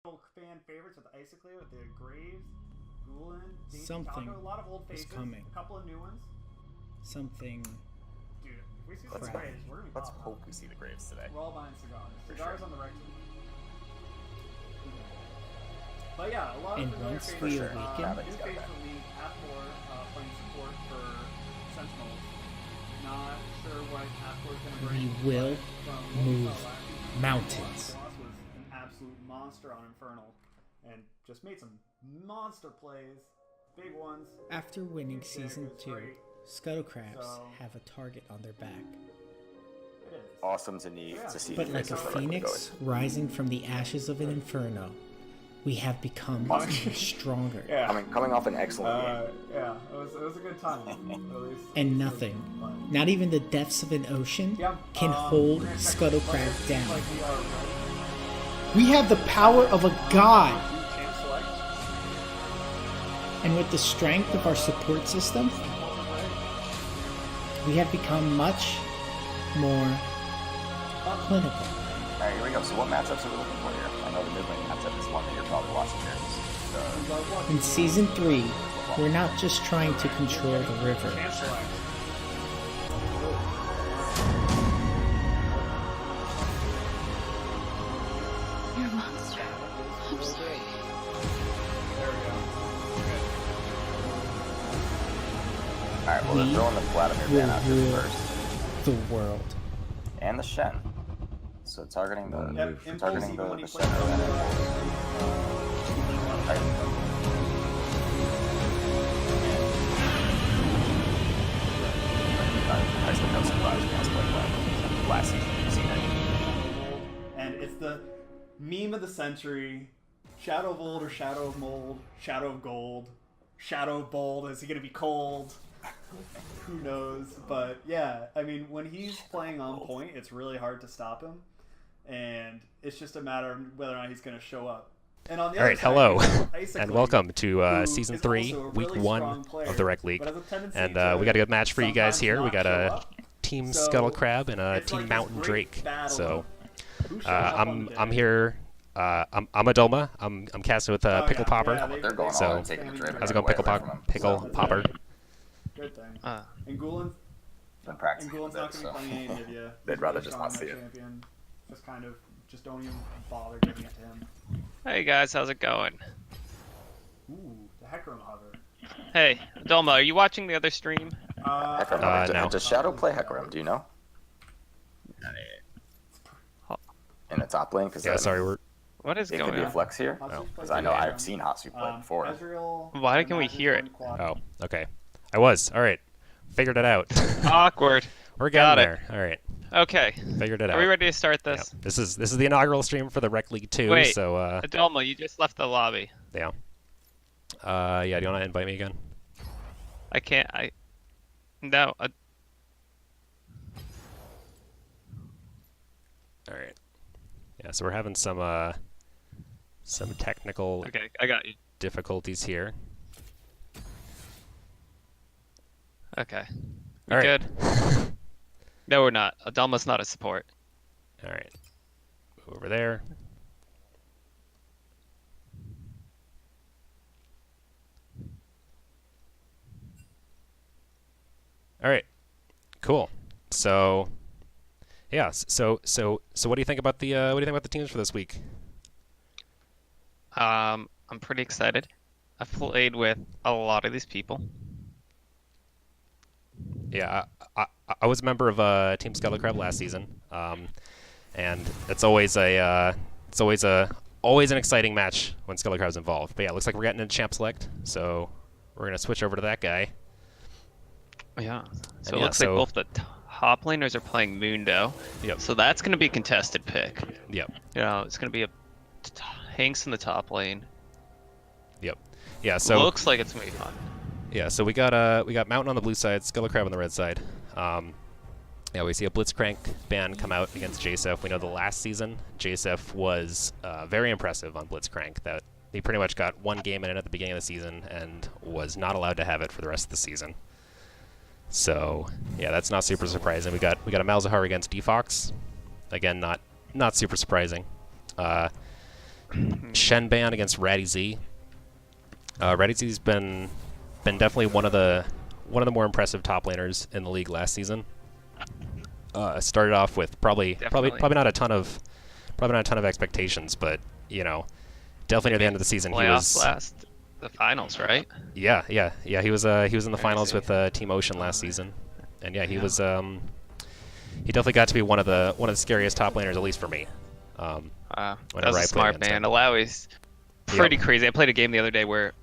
couple fan favorites with Icicle, with the Graves, Gulen, Something Taco, a lot of old faces, coming. a couple of new ones. Something. Dude, if we see Let's some hope, Graves, we're gonna be let's popping hope off. we see the Graves today. We're all buying cigars. For Cigars sure. on the Rekt. But yeah, a lot of And familiar once faces. we sure. awaken, Yeah, New he's got face that. for me, Hathor, playing support for Sentinels. Not sure what Hathor's going to bring. We will but from what we move saw last season, mountains. Boss was an absolute monster on Infernal, and just made some monster plays, big ones. After winning Season was 2, great. Scuttle Crabs So- have a target on their back. It is. Awesome to see. But like a phoenix rising from the ashes of an inferno, we have become even stronger. Yeah. Coming off an excellent game. Yeah, it was a good time. At least. And nothing, not even the depths of an ocean, Yeah, can we're hold gonna check Scuttle the Crab players. down. Like we are ready. We have the power of a god, Champ select. and with the strength of our support system, we have become much more clinical. Alright, here we go. So what matchups are we looking for here? I know the mid-lane matchup is one that you're probably watching here. In Season 3, we're not just trying to control the river. Champ select. You're a monster. I'm sorry. There we go. Alright, well, We they're throwing the Vladimir will ban out here rule first. the world. And the Shen. So targeting the Yep, impulse targeting even when he the plays Shen. I still no surprise when I was playing that last season. You've seen it. And it's the meme of the century. Shadow of Old or Shadow of Mold, Shadow of Gold, Shadow of Bold. Is he gonna be cold? Who knows? But yeah, I mean, when he's playing on point, it's really hard to stop him, and it's just a matter of whether or not he's gonna show up. And on the All other right, side, hello, you have Icicle, and welcome to who Season is 3, also a Week really 1 strong player, of the Rekt League. but has a tendency And to we got a good match for you guys sometimes here. We not got show a up. Team So, Scuttle Crab and a it's Team like this Mountain great Drake. battle So of who shows up on the I'm day. here. I'm Adoma. I'm casting with Oh, Pickle yeah, Popper. yeah, They're going So, all in, taking the Draven How's it going, away Pickle from Pop? him. Pickle So, Popper. Good thing. Uh, And Gulen's been practicing Gulen's a not bit, going to so. be playing any of you. They'd rather just not see it. Champion. Just kind of, just don't even bother giving it to him. Hey guys, how's it going? Ooh, the Hecarim hover. Hey, Dolma, are you watching the other stream? Hecarim. no. Does Shadow play Hecarim? Do you know? In the top lane? Because Yeah, sorry, we're What is it could going be a on? flex here. Hotsu's Because played I know Hecarim. I've seen Hatsu play before. Ezreal, Why can we Imagine hear it? one quad. oh, okay. I was all right. Figured it out. Awkward. We're Got getting it. there. All right, Okay. figured it out. Are we ready to start Yeah. this? This is the inaugural stream for the Rekt League 2. Wait. So Dolma, you just left the lobby. yeah. Yeah. Do you want to invite me again? I can't. No. All right. Yeah. So we're having some technical Okay, I got you. difficulties here. Okay. All We right. good? No, we're not. Dolma's not a support. All right. Move over there. All right. Cool. So, yeah. So what do you think about the teams for this week? I'm pretty excited. I've played with a lot of these people. Yeah, I was a member of Team Scuttle Crab last season, and it's always always an exciting match when Scuttle Crab's involved. But yeah, it looks like we're getting into Champ Select, so we're gonna switch over to that guy. Yeah. So And it yeah, looks so- like both the top laners are playing Mundo. Yep. So that's going to be a contested pick. Yep. You know, it's going to be Hanks in the top lane. Yep. Yeah. So Looks like it's going to be fun. yeah. So we got Mountain on the blue side, Scuttle Crab on the red side. Yeah, we see a Blitzcrank ban come out against JSF. We know the last season JSF was very impressive on Blitzcrank. That he pretty much got one game in it at the beginning of the season and was not allowed to have it for the rest of the season. So yeah, that's not super surprising. We got a Malzahar against Defox. Again, not super surprising. Shen ban against Ratty Z. Ratty Z's been definitely one of the more impressive top laners in the league last season. Started off with probably not a ton of expectations, but you know, definitely near the end of the season he was the finals, right? Yeah. He was in the finals with Team Ocean last season, and he was he definitely got to be one of the scariest top laners, at least for me. That was a smart man. Alawi's pretty crazy. I played a game the other day where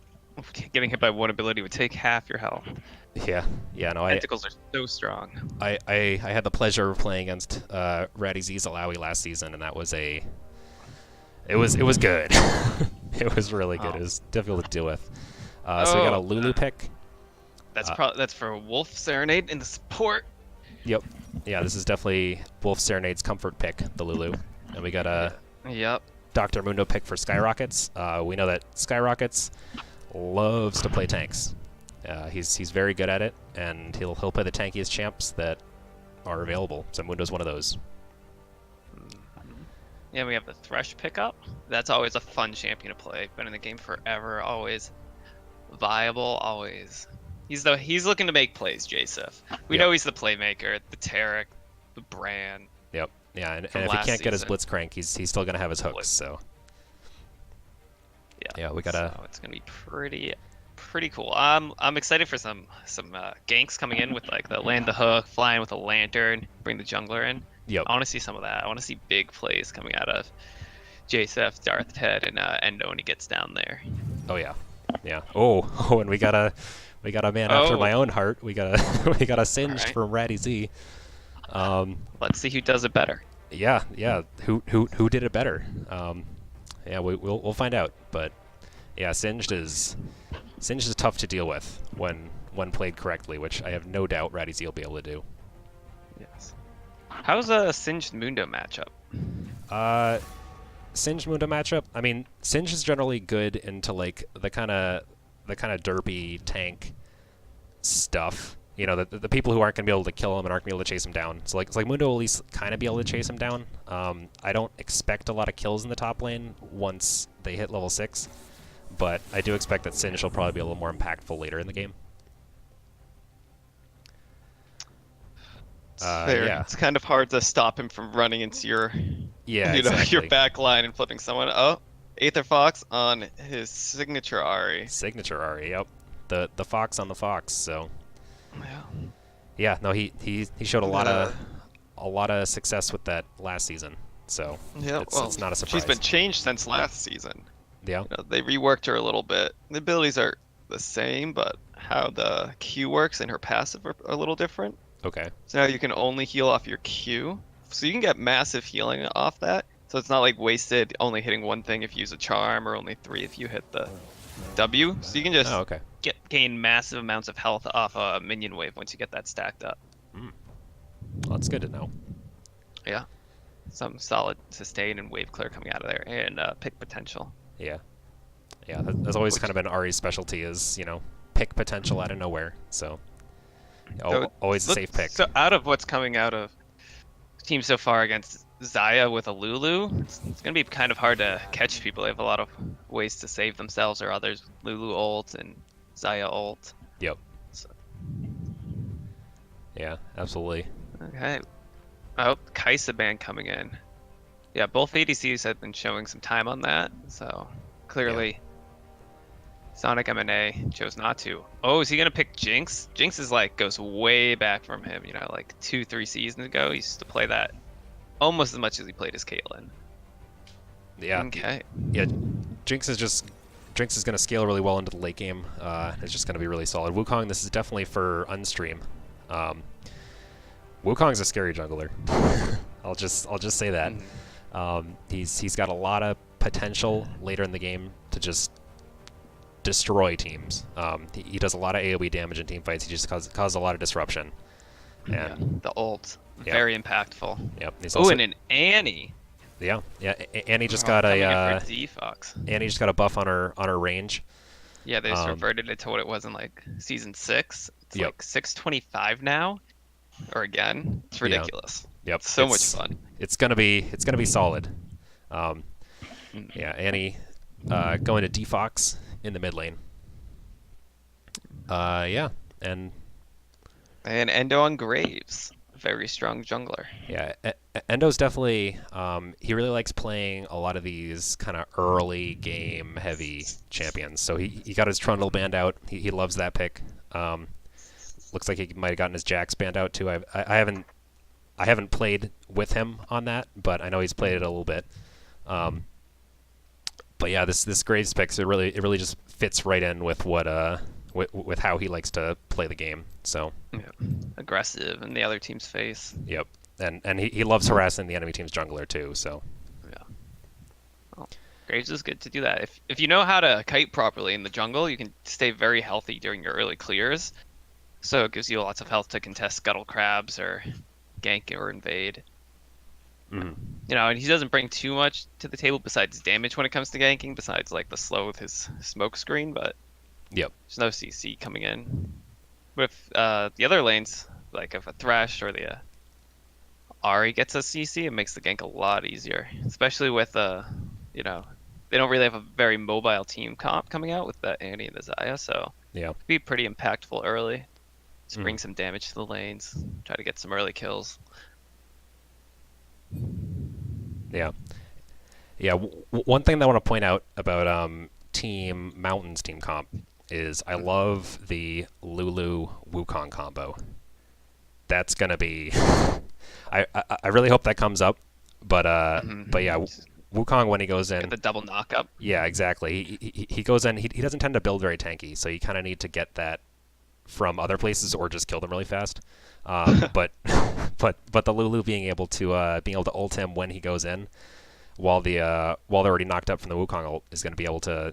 getting hit by one ability would take half your health. Yeah. No, Tentacles are so strong. I had the pleasure of playing against Ratty Z's Alawi last season, and that was it was good. It was really good. It was difficult to deal with. So we got a Lulu pick. That's for Wolf Serenade in the support. Yep. Yeah, this is definitely Wolf Serenade's comfort pick, the Lulu. And we got a Dr. Mundo pick for Skyrockets. We know that Skyrockets loves to play tanks. He's very good at it, and he'll play the tankiest champs that are available. So Mundo's one of those. Yeah, we have the Thresh pickup. That's always a fun champion to play. Been in the game forever. Always viable. Always. He's looking to make plays. Jasif. We know he's the playmaker. The Tarek, the Brand. Yep. Yeah, and if he can't get his Blitzcrank, he's still gonna have his hooks. So. Yeah, we gotta. So it's gonna be pretty cool. I'm excited for some ganks coming in with like the land the hook, flying with a lantern, bring the jungler in. Yep. I want to see some of that. I want to see big plays coming out of JSF, Darth Ted, and Endo when he gets down there. Oh yeah. Oh, and we got a man after my own heart. We got a Singed from Ratty Z. Let's see who does it better. Yeah. Who did it better? We'll find out. But yeah, Singed is tough to deal with when played correctly, which I have no doubt Ratty Z will be able to do. Yes. How's a Singed Mundo matchup? Singed Mundo matchup. I mean, Singed is generally good into like the kind of derpy tank stuff. You know, the people who aren't going to be able to kill him and aren't going to be able to chase him down. So like Mundo will at least kind of be able to chase him down. I don't expect a lot of kills in the top lane once they hit level 6, but I do expect that Singed will probably be a little more impactful later in the game. Yeah. It's kind of hard to stop him from running into your your back line and flipping someone. Oh, Aether Fox on his signature Ahri. Yep. The Fox on the Fox. So. Yeah. No, he showed a lot of success with that last season. So it's not a surprise. She's been changed since last season. Yeah. They reworked her a little bit. The abilities are the same, but how the Q works and her passive are a little different. Okay. So now you can only heal off your Q. So you can get massive healing off that. So it's not like wasted only hitting one thing if you use a charm, or only 3 if you hit the W. So you can just gain massive amounts of health off a minion wave once you get that stacked up. Well, that's good to know. Yeah. Some solid sustain and wave clear coming out of there, and pick potential. Yeah. That's always kind of been Ahri's specialty, is, you know, pick potential out of nowhere. So always a safe pick. So out of what's coming out of teams so far against Xayah with a Lulu, it's going to be kind of hard to catch people. They have a lot of ways to save themselves, or others. Lulu ult and Xayah ult. Yep. So. Yeah, absolutely. Okay. Oh, Kaisa ban coming in. Yeah, both ADCs have been showing some time on that, so clearly Sonic M&A chose not to. Oh, is he gonna pick Jinx? Jinx is like goes way back from him, you know, like 2-3 seasons ago. He used to play that almost as much as he played as Caitlyn. Yeah. Okay. Yeah, Jinx is gonna scale really well into the late game. It's just gonna be really solid. Wukong, this is definitely for unstream. Wukong's a scary jungler. I'll just say that. He's got a lot of potential later in the game to just destroy teams. He does a lot of AoE damage in team fights. He just causes a lot of disruption. And the ult, very impactful. Yep. Oh, and an Annie. Yeah. Annie just got Annie just got a buff on her range. Yeah, they just reverted it to what it was in like season 6. It's like 625 now. Or again, it's ridiculous. Yep. So much fun. It's gonna be solid. Yeah, Annie going to Defox in the mid lane. Yeah, and Endo on Graves, very strong jungler. yeah, Endo's definitely he really likes playing a lot of these kind of early game heavy champions. So he got his Trundle band out. He loves that pick. Looks like he might have gotten his Jax band out too. I haven't played with him on that, but I know he's played it a little bit. But yeah, this Graves pick, it really just fits right in with what with how he likes to play the game. So Yeah. Aggressive in the other team's face. yep, and he loves harassing the enemy team's jungler too. So Yeah. Well, Graves is good to do that. If you know how to kite properly in the jungle, you can stay very healthy during your early clears. So it gives you lots of health to contest Scuttle crabs or gank or invade. mhm. And he doesn't bring too much to the table besides damage when it comes to ganking, besides like the slow with his smoke screen, but Yep. there's no CC coming in. With the other lanes, like if a Thresh or the Ahri gets a CC, it makes the gank a lot easier. Especially with they don't really have a very mobile team comp coming out with the Annie and the Xayah, so Yeah. it'd be pretty impactful early. Just Mhm. bring some damage to the lanes, try to get some early kills. Yeah. Yeah. One thing that I want to point out about Team Mountain's team comp is I love the Lulu Wukong combo. That's gonna be. I really hope that comes up, but yeah, Wukong when he goes in. Get the double knock up. Yeah, exactly. He goes in. He doesn't tend to build very tanky, so you kind of need to get that from other places or just kill them really fast. But the Lulu being able to ult him when he goes in, while they're already knocked up from the Wukong ult, is going to be able to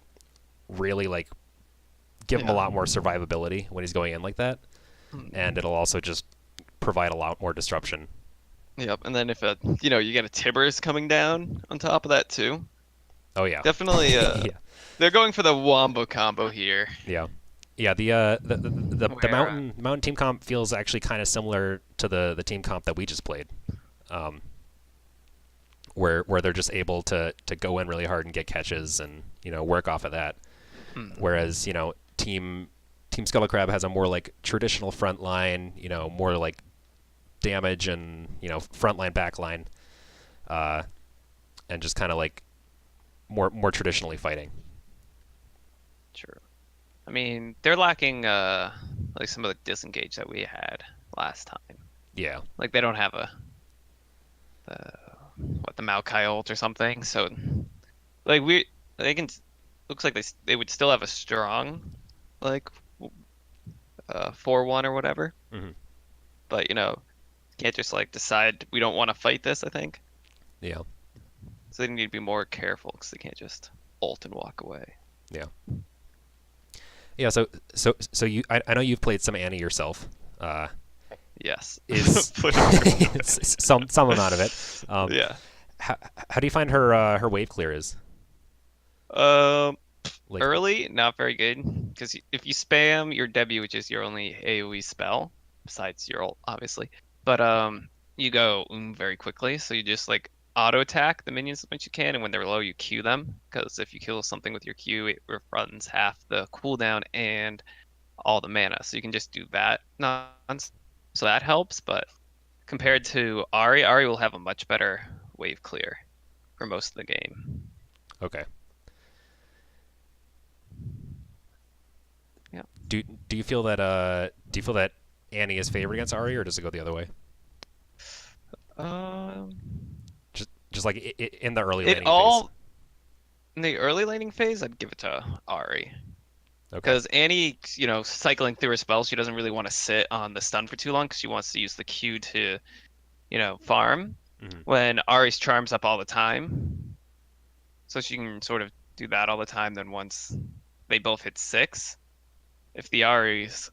really like give him a lot more survivability when he's going in like that, and it'll also just provide a lot more disruption. Yep, and then if you get a Tibbers coming down on top of that too. Oh yeah, Definitely. yeah. They're going for the wombo combo here. Yeah. Yeah, the Where, mountain team comp feels actually kind of similar to the team comp that we just played, where they're just able to go in really hard and get catches and work off of that. Whereas team Scuttle Crab has a more like traditional front line, more like damage and front line back line, and just kind of like more traditionally fighting. True. I mean, they're lacking like some of the disengage that we had last time. Yeah. Like they don't have the Maokai ult or something. So like looks like they would still have a strong like 4-1 or whatever. Mhm. But can't just like decide we don't want to fight this, I think. Yeah. So they need to be more careful because they can't just ult and walk away. Yeah. Yeah, so I know you've played some Annie yourself. Yes. Is some amount of it. Yeah. How do you find her wave clear is? Like, Early, not very good, because if you spam your W, which is your only AoE spell, besides your ult, obviously, but you go very quickly, so you just like auto attack the minions as much as you can, and when they're low, you Q them, because if you kill something with your Q, it runs half the cooldown and all the mana, so you can just do that nonsense. So that helps, but compared to Ahri will have a much better wave clear for most of the game. Okay. Yeah. Do you feel that Annie is favored against Ahri, or does it go the other way? Just like in the early laning phase. In the early laning phase, I'd give it to Ahri. Okay. Because Annie, cycling through her spells, she doesn't really want to sit on the stun for too long because she wants to use the Q to, farm. Mhm. When Ahri's charms up all the time, so she can sort of do that all the time. Then once they both hit 6, if the Ahri's,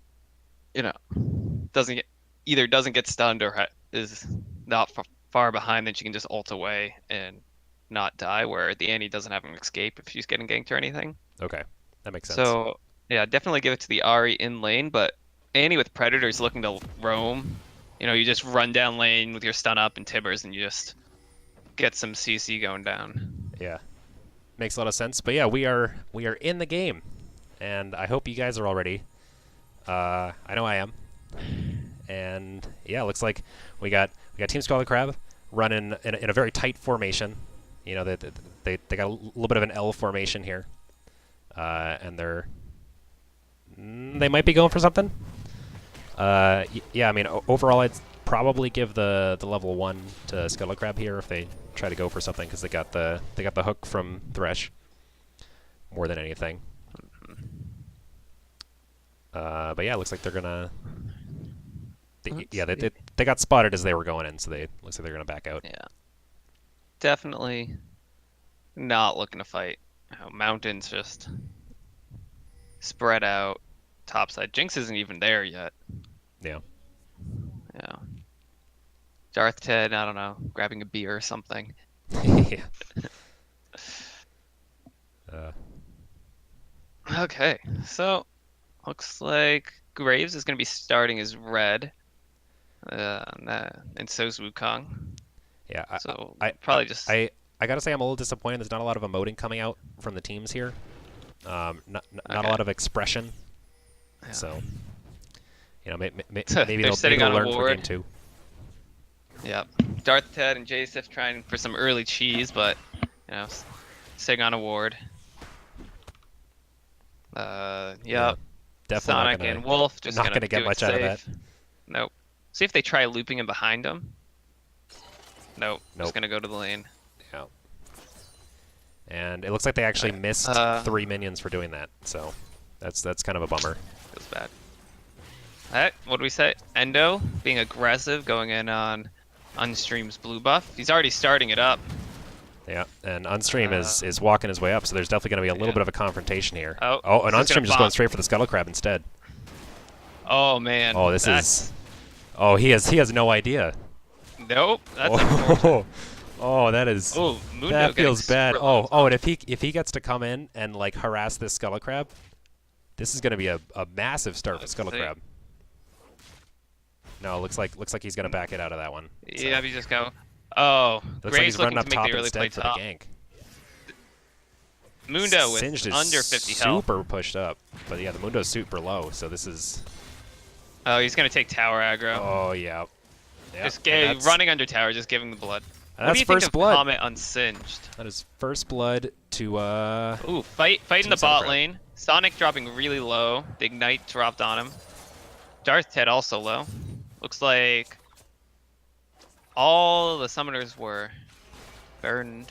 doesn't get stunned or is not far behind, then she can just ult away and not die. Where the Annie doesn't have an escape if she's getting ganked or anything. Okay, that makes sense. So yeah, definitely give it to the Ahri in lane, but Annie with Predators looking to roam, you just run down lane with your stun up and Tibbers and you just get some CC going down. Yeah. makes a lot of sense. But yeah, we are in the game, and I hope you guys are all ready. I know I am. And yeah, looks like we got Team Scuttle Crab running in a very tight formation. You know, they got a little bit of an L formation here, and they might be going for something. Yeah, I mean, overall, I'd probably give the level 1 to Scuttle Crab here if they try to go for something, because they got the hook from Thresh more than anything. But yeah, it looks like they're gonna. They got spotted as they were going in, so looks like they're gonna back out. Yeah. Definitely not looking to fight. Mountains just spread out topside. Jinx isn't even there yet. Yeah. Yeah. Darth Ted, I don't know, grabbing a beer or something. Yeah. Okay, so looks like Graves is going to be starting as red. And so's Wukong. Yeah. I gotta say I'm a little disappointed. There's not a lot of emoting coming out from the teams here. Not a lot of expression. Yeah. So, you know, maybe They're they'll sitting on a learn for ward. game 2. Yep. Darth Ted and Jacef trying for some early cheese, but sitting on a ward. Yep. Definitely Sonic and Wolf just not gonna get do much it out of safe. that. Nope. See if they try looping in behind them. Nope. Nope. Just gonna go to the lane. Yeah. And it looks like they actually missed 3 minions for doing that. So that's kind of a bummer. Feels bad. Alright, what do we say? Endo being aggressive, going in on Unstream's blue buff. He's already starting it up. Yeah, and Unstream is walking his way up, so there's definitely going to be a little bit of a confrontation here. Oh, and Unstream just going straight for the Scuttle Crab instead. Oh man. Oh, this is. Oh, he has no idea. Nope. That's unfortunate. Oh, that is. Oh, Mundo that feels bad. Oh, And if he gets to come in and like harass this Scuttle Crab, this is going to be a massive start for Scuttle Crab. No, looks like he's going to back it out of that one. So. Yeah, we just go. Oh, looks like he's running up to make top the early play instead for the top. gank. Mundo with Singed is under 50 health. super pushed up, but yeah, the Mundo's super low, so this is. Oh, he's gonna take tower aggro. Oh yeah. Just running under tower, just giving the blood. What do do you first think of blood. Comet Unsinged? That is first blood to Ooh, fight in the Scuttle bot lane. Sonic dropping really low. The Ignite dropped on him. Darth Ted also low. Looks like all the summoners were burned.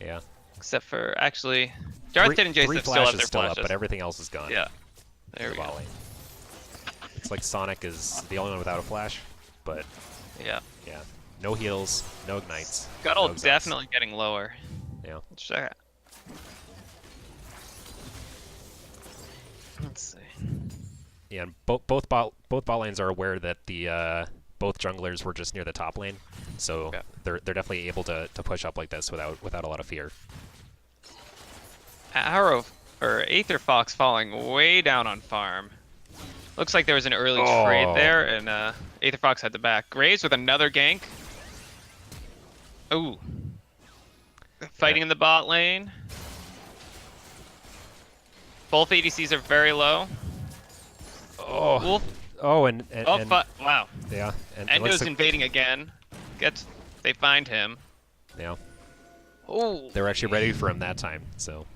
Yeah. Except for actually Darth Ted and Jason still have their still flashes. up, but everything else is gone. Yeah. There we go. Lane. It's like Sonic is the only one without a flash, but Yeah. yeah. No heals, no ignites. Scuttle no exhausts. definitely getting lower. Yeah. Sure. Let's see. Yeah, and both bot lanes are aware that the both junglers were just near the top lane, so Yeah. they're definitely able to push up like this without a lot of fear. Aether Fox falling way down on farm. Looks like there was an early trade there, and Aether Fox had the back. Graves with another gank. Ooh. Fighting in the bot lane. Both ADCs are very low. Oh. Wolf. Oh, and Wow. yeah, and Endo's invading again. They find him. Yeah. Ooh. They were actually ready for him that time, so.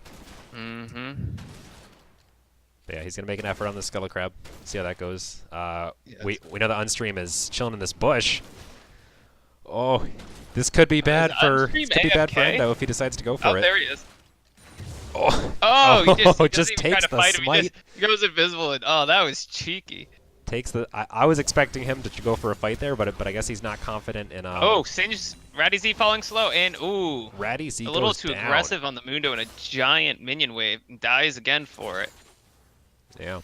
Mm-hmm. But yeah, he's gonna make an effort on the Scuttle Crab. See how that goes. We know the Unstream is chilling in this bush. Oh, this could be bad for Endo if he decides to go for it. Oh, there he is. Oh, he doesn't just even try takes to the fight him. smite. He goes invisible, and that was cheeky. Takes the. I was expecting him to go for a fight there, but I guess he's not confident in. Singed Ratty Z falling slow, and ooh, Ratty Z a little goes too down. aggressive on the Mundo, and a giant minion wave, and dies again for it. Yeah,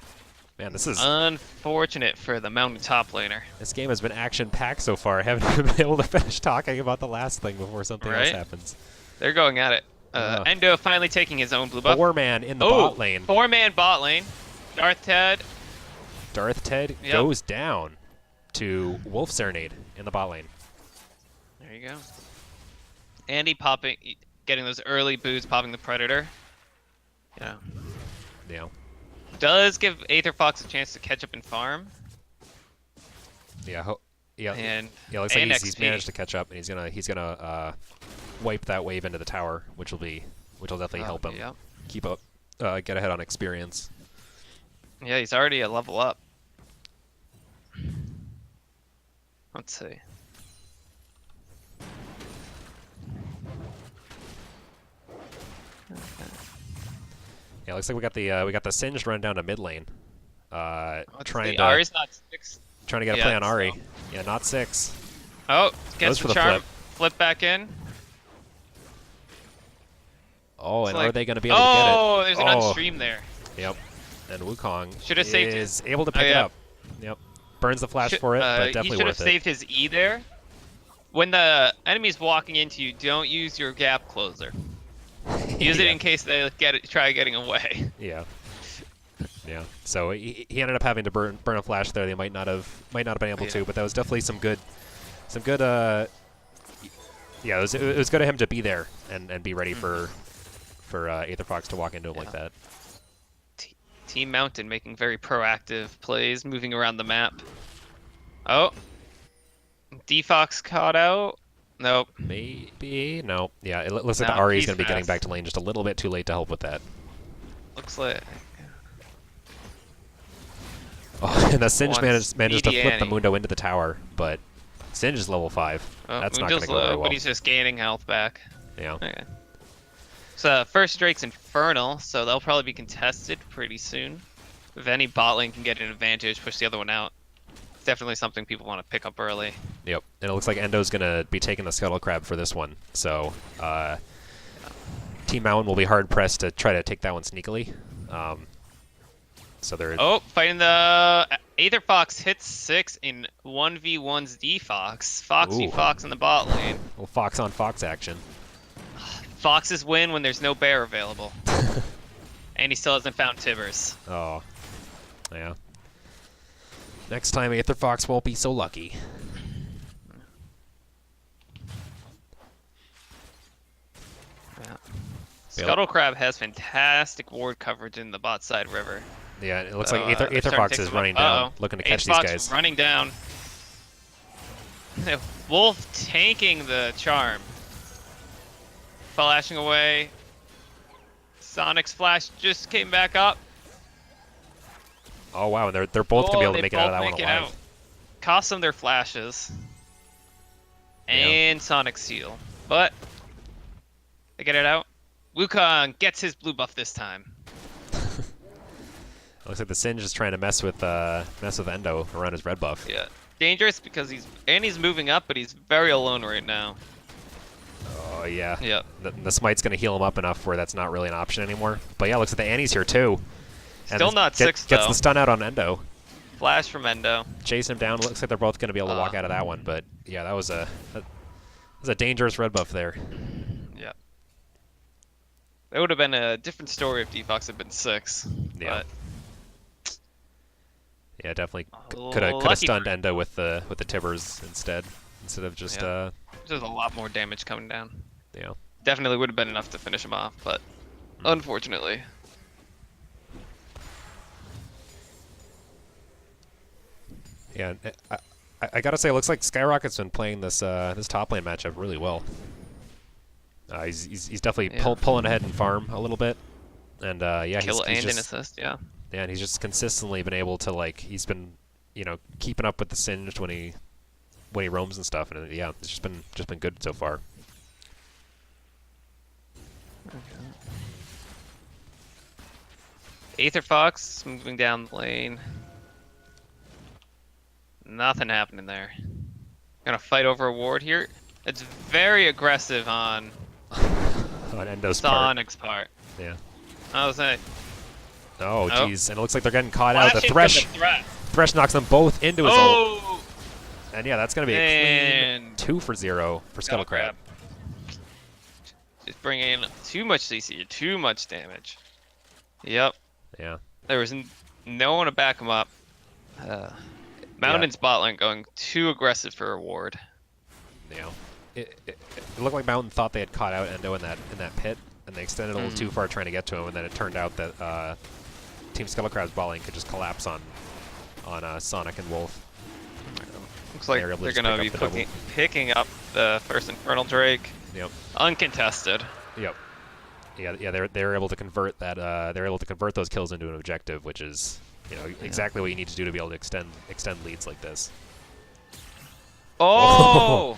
man, this is unfortunate for the mountain top laner. This game has been action-packed so far. I haven't even been able to finish talking about the last thing before something else happens. They're going at it. Endo finally taking his own blue buff. 4-man in the bot lane. 4-man bot lane. Darth Ted goes down to Wolf Serenade in the bot lane. There you go. Andy popping. getting those early boots, popping the Predator. Yeah. Yeah. Does give Aether Fox a chance to catch up and farm. Yeah. Yeah. And Yeah. Looks like and he's XP. managed to catch up, and he's gonna wipe that wave into the tower, which will definitely help him Yep. keep up, get ahead on experience. Yeah, he's already a level up. Let's see. Yeah, looks like we got the Singed run down to mid lane. Trying to Ari's not 6. trying to get a Yeah, play on Ari. so- Yeah, not 6. Oh, gets Goes for the the charm. Flip back in. Oh, It's and like- are they going to be able to get it? Oh, there's an Oh. unstream there. Yep. And Wukong Should have saved it. is able to pick Oh, it yeah. up. Yep. Burns the flash Should- for it, but he definitely should have worth it. saved his E there. When the enemy's walking into you, don't use your gap closer. Use it Yeah. in case they try getting away. Yeah. Yeah. So he ended up having to burn a flash there. They might not have been able to, but that was definitely some good. Yeah, it was good of him to be there and be ready for Aether Fox to walk into him like that. Team Mountain making very proactive plays, moving around the map. Oh, D-Fox caught out. Nope. Maybe no. Yeah, it looks like No, the Ari's he's going to be getting fast. back to lane just a little bit too late to help with that. Looks like Oh, and the Singe Once managed to flip the Annie. Mundo into the tower, but Singe is level 5. That's not going to Mundo's go very low, well. but he's just gaining health back. Yeah. Okay. So first Drake's Infernal, so they'll probably be contested pretty soon. If any bot lane can get an advantage, push the other one out. It's definitely something people want to pick up early. Yep. And it looks like Endo's going to be taking the Scuttle Crab for this one. So Team Mountain will be hard pressed to try to take that one sneakily. So they're Oh, fighting the Aether Fox hits 6 in 1v1's D-Fox. Fox v Ooh. Fox in the bot lane. little Fox on Fox action. Foxes win when there's no bear available. And he still hasn't found Tibbers. Oh. Yeah. Next time Aether Fox won't be so lucky. Yeah. Scuttle Crab has fantastic ward coverage in the bot side river. Yeah, it looks So, like Aether they're starting Fox to take is some- running down, Uh-oh. looking to Aether catch these Fox guys. running down. Wolf tanking the charm. Flashing away. Sonic's flash just came back up. Oh wow, and they're both gonna be able to they make it out of both that one make it alive. out. Cost them their flashes. And Sonic Seal. But they get it out. Wukong gets his blue buff this time. Looks like the Singe is trying to mess with Endo around his red buff. Yeah. Dangerous because he's moving up, but he's very alone right now. Oh yeah. Yep. The smite's gonna heal him up enough where that's not really an option anymore. But yeah, looks like the Annie's here too. And Still not 6 gets though. the stun out on Endo. Flash from Endo. Chase him down. Looks like they're both gonna be able to walk out of that one. But yeah, that was a dangerous red buff there. Yep. That would have been a different story if D-Fox had been 6. Yeah. But Yeah, definitely Oh, could have lucky stunned for- Endo with the Tibbers instead of just Yeah. there's a lot more damage coming down. yeah. Definitely would have been enough to finish him off, but unfortunately. Yeah, and I gotta say, it looks like Skyrocket's been playing this this top lane matchup really well. He's definitely Yeah. pulling ahead in farm a little bit, and yeah, Kill he's and an just assist, yeah. yeah, and he's just consistently been able to he's been keeping up with the Singed when he roams and stuff, and yeah, it's just been good so far. Aether Fox moving down the lane. Nothing happening there. Gonna fight over a ward here. It's very aggressive on On Endo's part. Sonic's part. Yeah. I was saying. Oh, Oh. jeez, and it looks like they're getting caught out. The flashing from Thresh. the threat. Thresh knocks them both into his ult. Oh! And yeah, that's going to be a And clean 2 for 0 for Scuttle Crab. Just bringing in too much CC, too much damage. Yep. Yeah. There was no one to back him up. Mountain's bot lane going too aggressive for a ward. Yeah. it looked like Mountain thought they had caught out Endo in that pit, and they extended a little too far trying to get to him, and then it turned out that Team Scuttlecrab's balling could just collapse on Sonic and Wolf. Looks like they're going to be picking up the first Infernal Drake. Yep. Uncontested. Yep. Yeah. They were able to convert that. They're able to convert those kills into an objective, which is exactly what you need to do to be able to extend leads like this. Oh!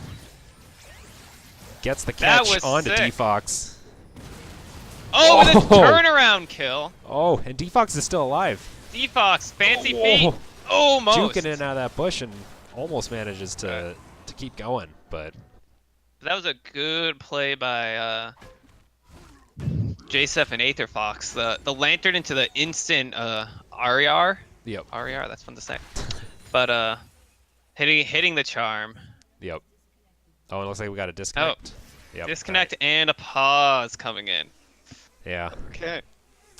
Gets the catch onto sick. D-Fox. Oh, and a turnaround kill. Oh, and D-Fox is still alive. D-Fox, fancy feet. Almost. Juking in and out of that bush and almost manages to keep going, but that was a good play by Jacef and Aether Fox. The lantern into the instant RER. Yep. RER, that's fun to say. But hitting the charm. Yep. Oh, it looks like we got a disconnect. Oh, yep. Disconnect and a pause coming in. Yeah. Okay.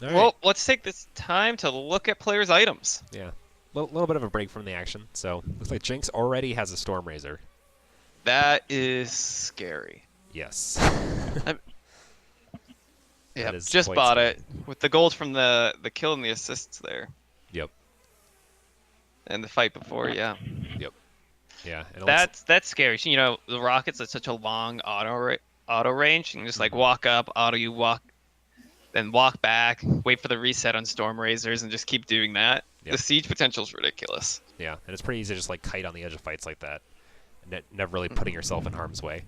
All right. Well, let's take this time to look at players' items. Yeah. Little bit of a break from the action. So looks like Jinx already has a Storm Razor. That is scary. Yes. Yeah, just bought it with the gold from the kill and the assists there. Yep. And the fight before, yeah. Yep. Yeah. That's scary. You know, the rockets are such a long auto range. You can just like walk up, you walk, then walk back, wait for the reset on Storm Razors, and just keep doing that. Yep. The siege potential is ridiculous. Yeah, and it's pretty easy to just like kite on the edge of fights like that, never really putting yourself in harm's way.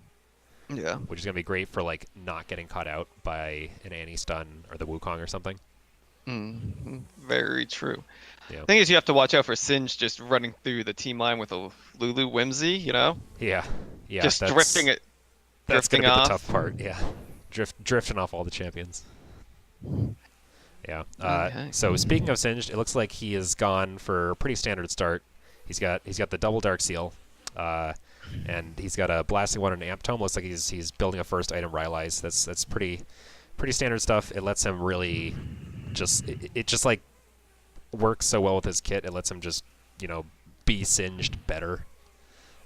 Yeah. Which is gonna be great for like not getting caught out by an Annie stun or the Wukong or something. Very true. Yeah. The thing is, you have to watch out for Singe just running through the team line with a Lulu Whimsy. You know. Yeah. Yeah. Just drifting it. That's gonna be off. the tough part. Yeah. Drifting off all the champions. Yeah. Okay. So speaking of Singed, it looks like he has gone for a pretty standard start. He's got the double Dark Seal, and he's got a Blasting One and an Amp Tome. Looks like he's building a first item Rylai's. That's pretty standard stuff. It lets him really it just like works so well with his kit. It lets him just be singed better,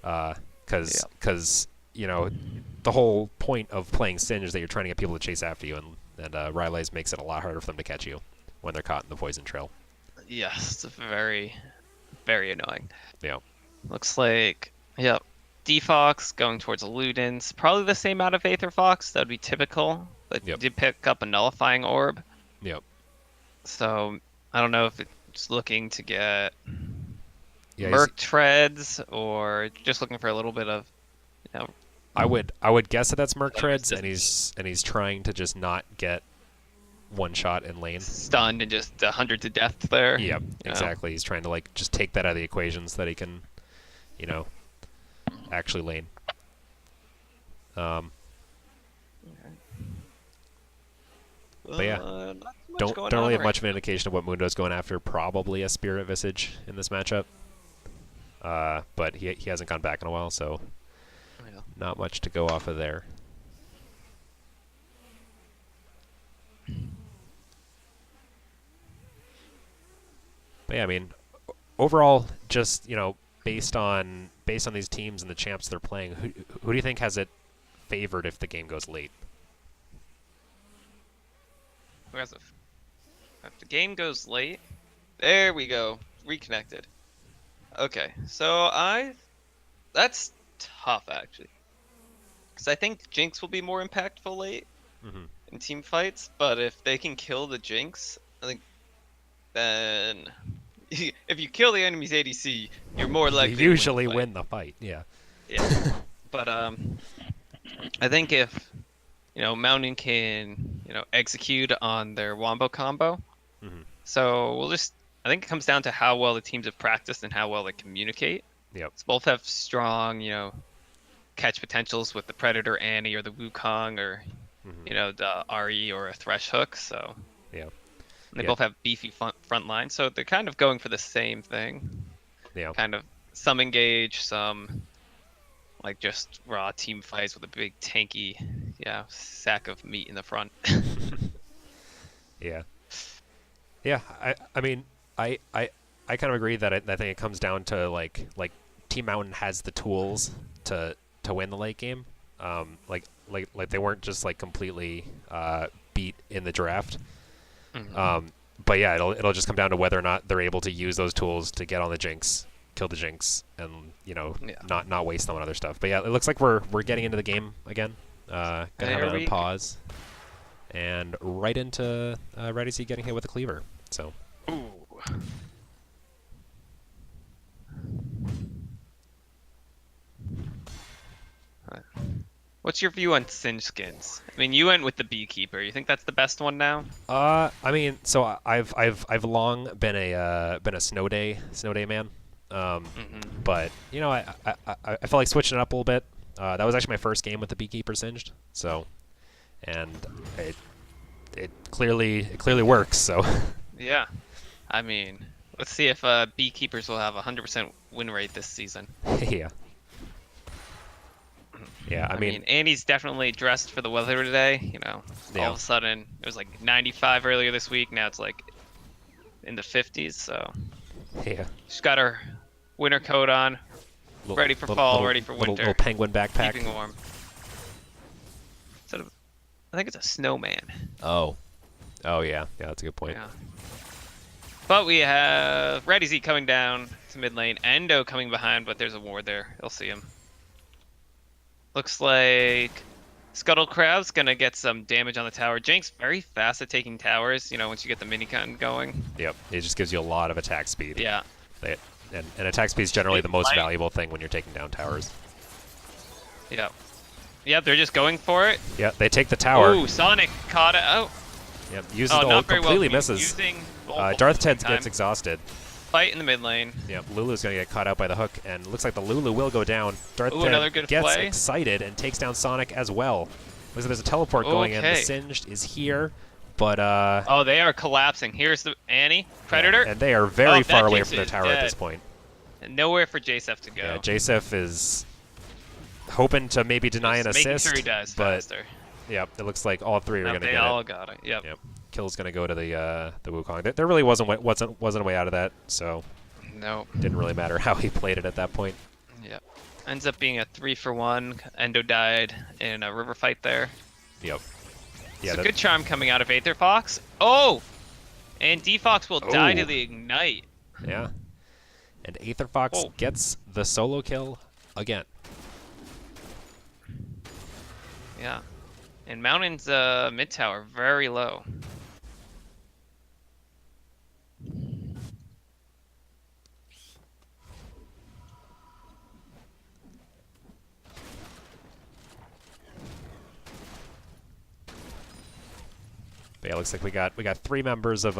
because the whole point of playing Singe is that you're trying to get people to chase after you, and Rylai's makes it a lot harder for them to catch you when they're caught in the poison trail. Yes, it's very, very annoying. Yeah. Looks like, yep, D-Fox going towards Ludens. Probably the same out of Aether Fox. That would be typical. But did pick up a Nullifying Orb. Yep. So, I don't know if it's looking to get Merc Treads or just looking for a little bit of, I would guess that that's Merc Treads, and he's trying to just not get one shot in lane. Stunned and just 100 to death there. Yep, exactly. He's trying to like just take that out of the equation so that he can, actually lane. But yeah, don't really have much of an indication of what Mundo's going after. Probably a Spirit Visage in this matchup. But he hasn't gone back in a while, so not much to go off of there. But yeah, I mean, overall, just based on these teams and the champs they're playing, who do you think has it favored if the game goes late? If the game goes late, there we go, reconnected. Okay, so that's tough actually, because I think Jinx will be more impactful late in team fights. But if they can kill the Jinx, I think then if you kill the enemy's ADC, you're more likely you usually win the fight. Yeah. Yeah. But I think if Mountain can execute on their wombo combo, so I think it comes down to how well the teams have practiced and how well they communicate. Yep. So both have strong catch potentials with the Predator Annie or the Wukong or the RE or a Thresh Hook. So yeah. They both have beefy front line, so they're kind of going for the same thing. Yeah. Kind of some engage, some like just raw team fights with a big tanky, sack of meat in the front. Yeah. Yeah. I mean, I kind of agree that I think it comes down to like Team Mountain has the tools to win the late game. Like they weren't just like completely beat in the draft. Mhm. But yeah, it'll just come down to whether or not they're able to use those tools to get on the Jinx, kill the Jinx, and not waste them on other stuff. But yeah, it looks like we're getting into the game again. Gonna have There another we pause, and right into Ready C getting hit with a cleaver. So. Ooh. What's your view on Singe skins? I mean, you went with the Beekeeper. You think that's the best one now? I mean, so I've long been a snow day man. But you know, I felt like switching it up a little bit. That was actually my first game with the Beekeeper singed. So, and it clearly works. So. Yeah. I mean, let's see if Beekeepers will have a 100% win rate this season. Yeah. Yeah, I mean, Andy's definitely dressed for the weather today. You know, all of a sudden it was like 95 earlier this week. Now it's like in the 50s. So yeah, she's got her winter coat on, ready for fall, ready for winter. Little penguin backpack. Keeping warm. I think it's a snowman. Oh yeah, that's a good point. Yeah. But we have Ready Z coming down to mid lane, Endo coming behind, but there's a ward there. You'll see him. Looks like Scuttle Crab's gonna get some damage on the tower. Jinx very fast at taking towers, you know, once you get the minigun going. Yep, it just gives you a lot of attack speed. Yeah. And attack speed is generally the most valuable thing when you're taking down towers. Yeah. Yep, they're just going for it. Yeah, they take the tower. Ooh, Sonic caught it. Oh. Yep, uses the ult, completely misses. Darth Ted gets exhausted. Fight in the mid lane. Yep, Lulu's going to get caught out by the hook, and looks like the Lulu will go down. Darth Ted gets excited and takes down Sonic as well. Looks like there's a teleport going in. The Singed is here, but... oh, they are collapsing. Here's the Annie. Predator. Yeah, and they are very far away from the tower at this point. And nowhere for JSF to go. Yeah, JSF is hoping to maybe deny an assist. Making sure he dies but, faster. Yep, it looks like all three are going to get it. They all got it. Yep. Kill's gonna go to the Wukong. There really wasn't a way out of that, so no, didn't really matter how he played it at that point. Yep. Ends up being a 3-for-1. Endo died in a river fight there. Yep. Yeah. It's a good charm coming out of Aether Fox. Oh, and D-Fox will die to the ignite. Yeah. And Aether Fox gets the solo kill again. Yeah. And Mountain's mid tower very low. But yeah, looks like we got 3 members of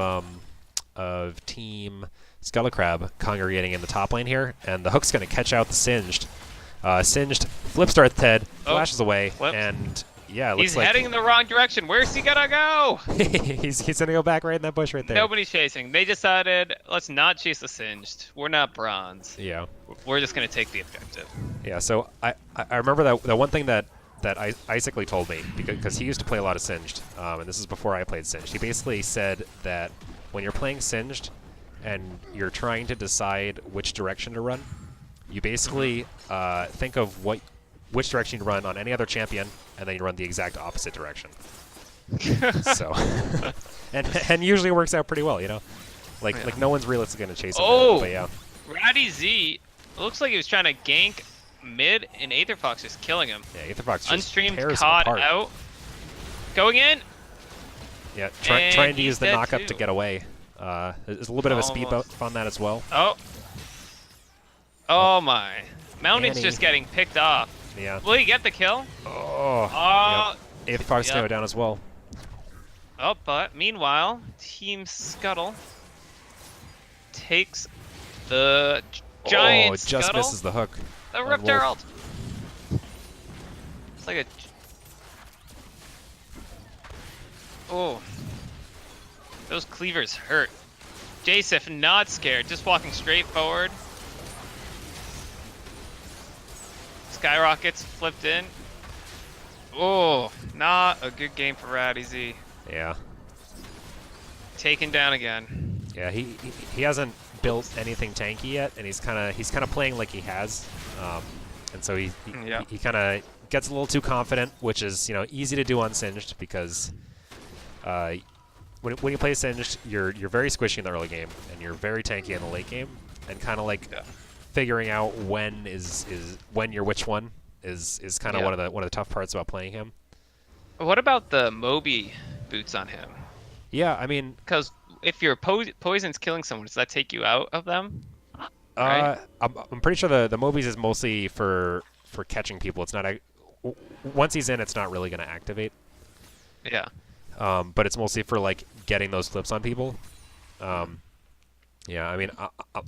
Team Scuttle Crab congregating in the top lane here, and the hook's gonna catch out the Singed. Singed flips Darth Ted, flashes away, and yeah, it looks like he's heading in the wrong direction. Where's he gonna go? he's gonna go back right in that bush right there. Nobody's chasing. They decided, let's not chase the Singed. We're not bronze. Yeah. We're just gonna take the objective. Yeah. So I remember that one thing that Isaac told me, because he used to play a lot of Singed, and this is before I played Singed. He basically said that when you're playing Singed and you're trying to decide which direction to run, you basically think of which direction you run on any other champion, and then you run the exact opposite direction. So, and usually it works out pretty well, you know. Like no one's realistically gonna chase him. But yeah. Ratty Z looks like he was trying to gank mid, and Aether Fox is killing him. Yeah, Aether Fox just Unstreamed tears caught him apart. out. Going in. Yeah, trying to use the knock-up to get away. There's a little bit of a speed bump on that as well. Oh my. Mountain's Annie. just getting picked off. Yeah. Will he get the kill? Yep. Aether Fox go down as well. Oh, but meanwhile, Team Scuttle takes the giant just Scuttle. misses the hook. The Ripped Herald. It's like a... Oh. Those cleavers hurt. Jasif not scared, just walking straight forward. Skyrockets flipped in. Oh, not a good game for Ratty Z. Yeah. Taken down again. Yeah, he hasn't built anything tanky yet, and he's kind of playing like he has, and so he kind of gets a little too confident, which is easy to do on Singed because when you play Singed, you're very squishy in the early game and you're very tanky in the late game, and kind of like figuring out when you're which one is kind of one of the tough parts about playing him. What about the Moby boots on him? Yeah, I mean, because if your poison's killing someone, does that take you out of them? Right? I'm pretty sure the Mobies is mostly for catching people. It's not once he's in, it's not really going to activate. Yeah. But it's mostly for like getting those clips on people. Yeah, I mean,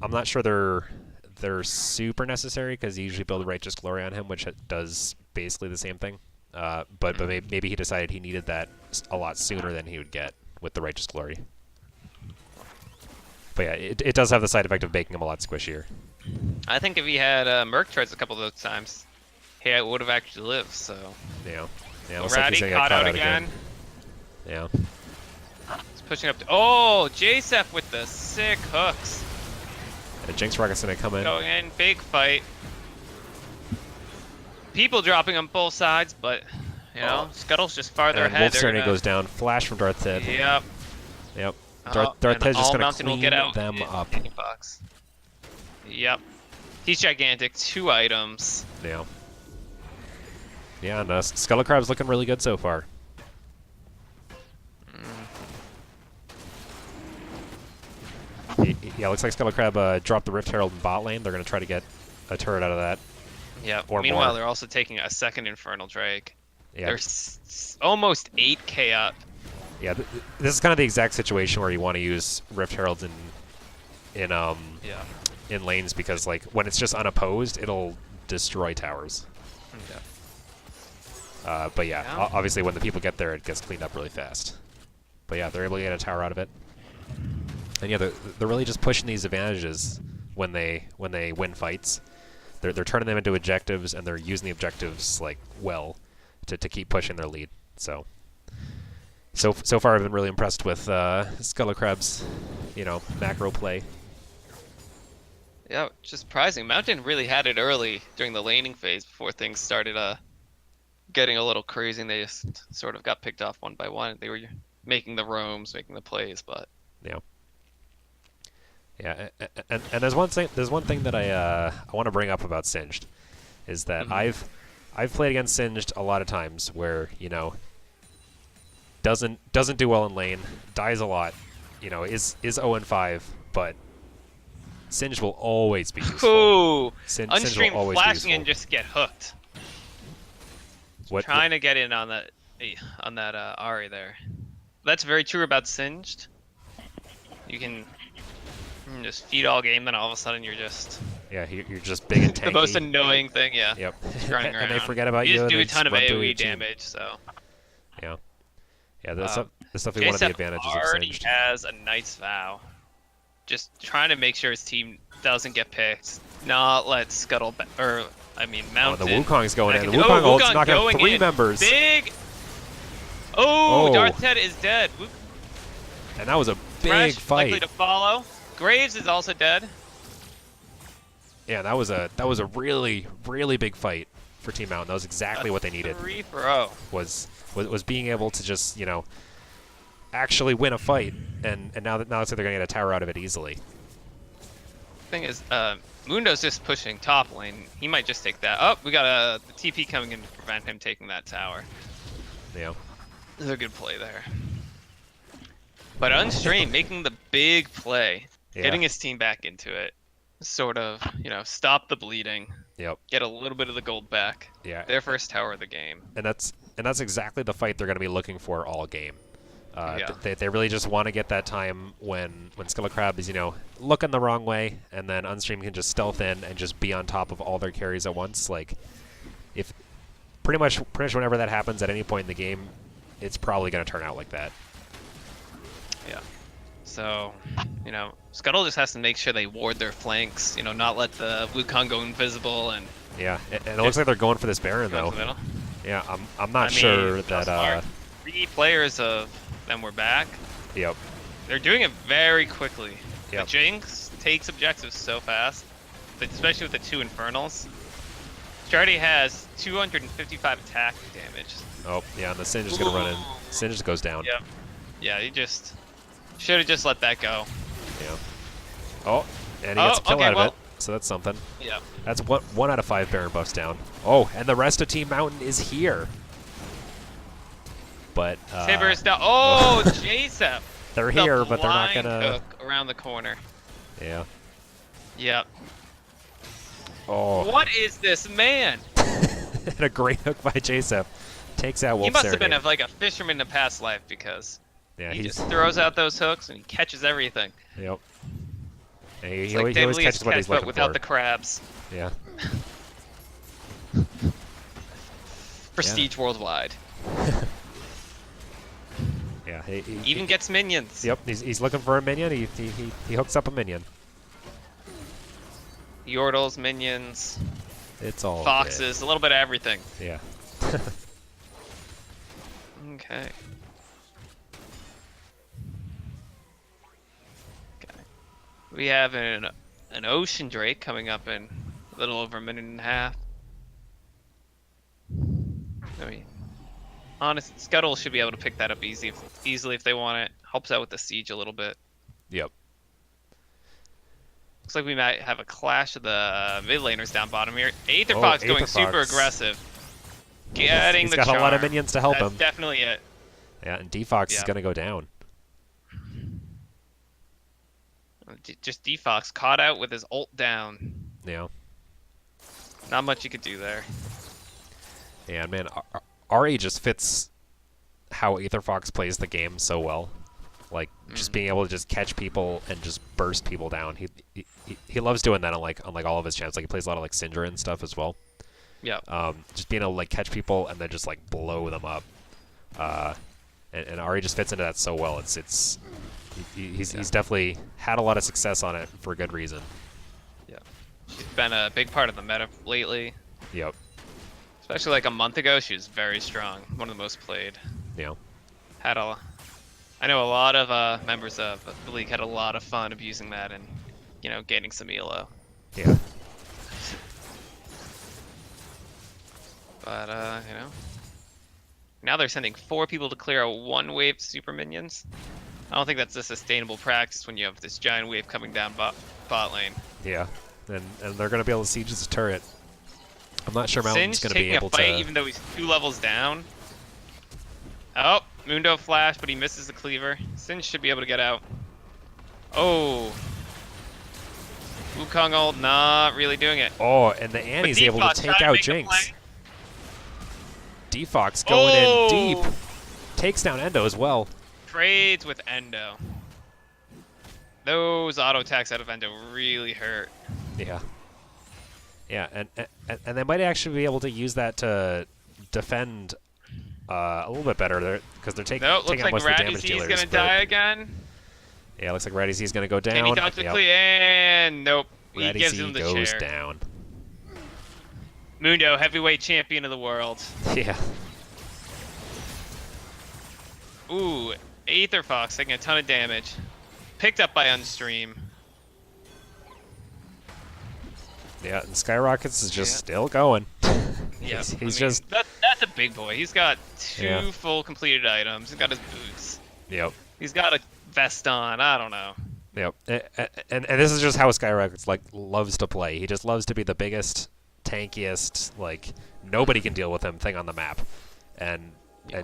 I'm not sure they're super necessary because you usually build Righteous Glory on him, which does basically the same thing. But maybe he decided he needed that a lot sooner than he would get with the Righteous Glory. But yeah, it does have the side effect of making him a lot squishier. I think if he had Merc Treads a couple of those times, he would have actually lived. So yeah, looks like he's gonna get caught out again. Yeah. He's pushing up to. Oh, Jacef with the sick hooks. And Jinx Rocket's gonna come in. Going in, big fight. People dropping on both sides, but Scuttle's just farther ahead. Wolf's journey goes down. Flash from Darth Head. Yep. Darth Head's just gonna clean them up. Box. Yep. He's gigantic. 2 items. Yeah. Yeah, and Scuttle Crab's looking really good so far. Yeah, looks like Scuttle Crab dropped the Rift Herald in bot lane. They're going to try to get a turret out of that. Yeah. Or meanwhile, more. They're also taking a second Infernal Drake. Yeah. They're almost 8k up. Yeah, this is kind of the exact situation where you want to use Rift Heralds in lanes because like when it's just unopposed, it'll destroy towers. But yeah, obviously when the people get there, it gets cleaned up really fast. But yeah, they're able to get a tower out of it. And yeah, they're really just pushing these advantages when they win fights. They're turning them into objectives, and they're using the objectives like well to keep pushing their lead. So far I've been really impressed with Scuttle Crab's macro play. Yeah, just surprising. Mountain really had it early during the laning phase before things started getting a little crazy, and they just sort of got picked off one by one. They were making the roams, making the plays, but yeah, and there's one thing that I want to bring up about Singed, is that I've played against Singed a lot of times where doesn't do well in lane, dies a lot, is 0-5, but Singed will always be useful. Ooh, Singed will Unstream always be flashing useful. and just get hooked. Trying to get in on that Ari there. That's very true about Singed. You can just feed all game, then all of a sudden you're just you're just big and tanky. the most annoying thing. Yeah. Yep. Running around. And they forget about you. You just do a and ton of run through your AoE team. damage. So. Yeah. That's definitely one of the advantages of already Singed. has a Knight's Vow. Just trying to make sure his team doesn't get picked. Not let Scuttle Mountain. Oh, the Wukong's going in. The Wukong Wukong ult's knocking out 3 members. Big. Oh, Darth Head is dead. And that was a big Fresh, fight. likely to follow. Graves is also dead. Yeah, that was a really, really big fight for Team Mountain. That was exactly what they needed. 3-0. Was being able to just actually win a fight, and now it's like they're gonna get a tower out of it easily. Thing is, Mundo's just pushing top lane. He might just take that. Oh, we got the TP coming in to prevent him taking that tower. Yeah. This is a good play there. But Unstream making the big play, getting his team back into it, sort of, stop the bleeding. Yep. Get a little bit of the gold back. Yeah. Their first tower of the game. And that's exactly the fight they're going to be looking for all game. They really just want to get that time when Scuttle Crab is looking the wrong way, and then Unstream can just stealth in and just be on top of all their carries at once. Like, if pretty much whenever that happens at any point in the game, it's probably going to turn out like that. Yeah. So, Scuttle just has to make sure they ward their flanks. Not let the Wukong go invisible and. Yeah, and it looks like they're going for this Baron though. Yeah, I'm not sure that. 3 players of them were back. Yep. They're doing it very quickly. Yep. The Jinx takes objectives so fast, especially with the 2 Infernals. Rekt already has 255 attack damage. Oh, yeah, and the Singe is going to run in. Singe just goes down. Yep. Yeah, he just should have just let that go. Yeah. Oh, and he gets a kill out of it, so that's something. Yeah. That's 1 out of 5 Baron buffs down. Oh, and the rest of Team Mountain is here. But Tibbers down. Oh, Jasep. They're here, but they're not gonna around the corner. Yeah. Yep. Oh. What is this man? And a great hook by Jasep. Takes out Wolf He must have Serenade. been like a fisherman in a past life because Yeah, he he's just throws out those hooks and he catches everything. Yep. And It's he like always David catches Lee's what he's catch, but looking without for. the crabs. Yeah. Prestige worldwide. Yeah. Even gets minions. Yep. He's looking for a minion. He hooks up a minion. Yordles, minions, It's all foxes, a little bit of everything. good. Yeah. Okay. Okay. We have an ocean drake coming up in a little over a minute and a half. I mean, honest, Scuttle should be able to pick that up easily if they want it. Helps out with the siege a little bit. Yep. Looks like we might have a clash of the mid laners down bottom here. Aether Fox going Aether super Fox. aggressive. Getting He's the got charm. a lot of minions to help That's him. definitely it. Yeah, and Defox is Yeah. gonna go down. Just Defox caught out with his ult down. Yeah. Not much you could do there. Yeah, man, RE just fits how Aether Fox plays the game so well. Like, just being able to just catch people and just burst people down. He loves doing that on like all of his champs. Like, he plays a lot of like Syndra and stuff as well. Yeah. Just being able to like catch people and then just like blow them up. And RE just fits into that so well. He's definitely had a lot of success on it for good reason. Yeah. She's been a big part of the meta lately. Yep. Especially like a month ago, she was very strong. One of the most played. Yeah. I know a lot of members of the league had a lot of fun abusing that and, you know, gaining some elo. Yeah. But, you know. Now they're sending 4 people to clear out 1 wave of super minions. I don't think that's a sustainable practice when you have this giant wave coming down bot lane. Yeah. And they're gonna be able to siege this turret. I'm not sure Mountain's Singe gonna be taking able a fight to. even though he's 2 levels down. Oh, Mundo flash, but he misses the cleaver. Singe should be able to get out. Oh. Wukong ult not really doing it. Oh, and the Annie's able to Defox take trying to out make a Jinx. play. Defox going in Oh! deep. Takes down Endo as well. Trades with Endo. Those auto attacks out of Endo really hurt. Yeah. Yeah, and they might actually be able to use that to defend a little bit better there because they're taking No, looks taking out like most of the Ratty damage Z is dealers. gonna but- die again. Yeah, looks like Ratty Z is gonna go down. Can he dodge the Yep. cleave? And nope. He Ratty gives Z him the goes chair. down. Mundo, heavyweight champion of the world. Yeah. Ooh, Aether Fox taking a ton of damage. Picked up by Unstream. Yeah, and Skyrockets is just Yeah. still going. Yeah, he's just that's a big boy. He's got 2 Yeah. full completed items. He's got his boots. yep. He's got a vest on. I don't know. Yep. And this is just how Skyrockets like loves to play. He just loves to be the biggest, tankiest, like nobody can deal with him thing on the map, and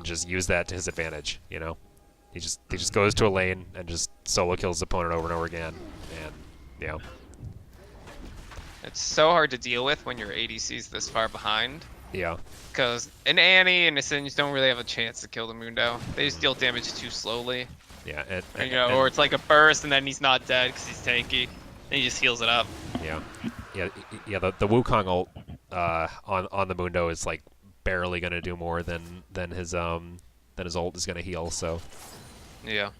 just use that to his advantage. You know, he just goes to a lane and just solo kills his opponent over and over again, and you know. It's so hard to deal with when your ADC's this far behind. Yeah. Because an Annie and a Singe don't really have a chance to kill the Mundo. They just deal damage too slowly. Yeah. Or it's like a burst and then he's not dead because he's tanky. And he just heals it up. Yeah. The Wukong ult on the Mundo is like barely gonna do more than his ult is gonna heal. So. Yeah.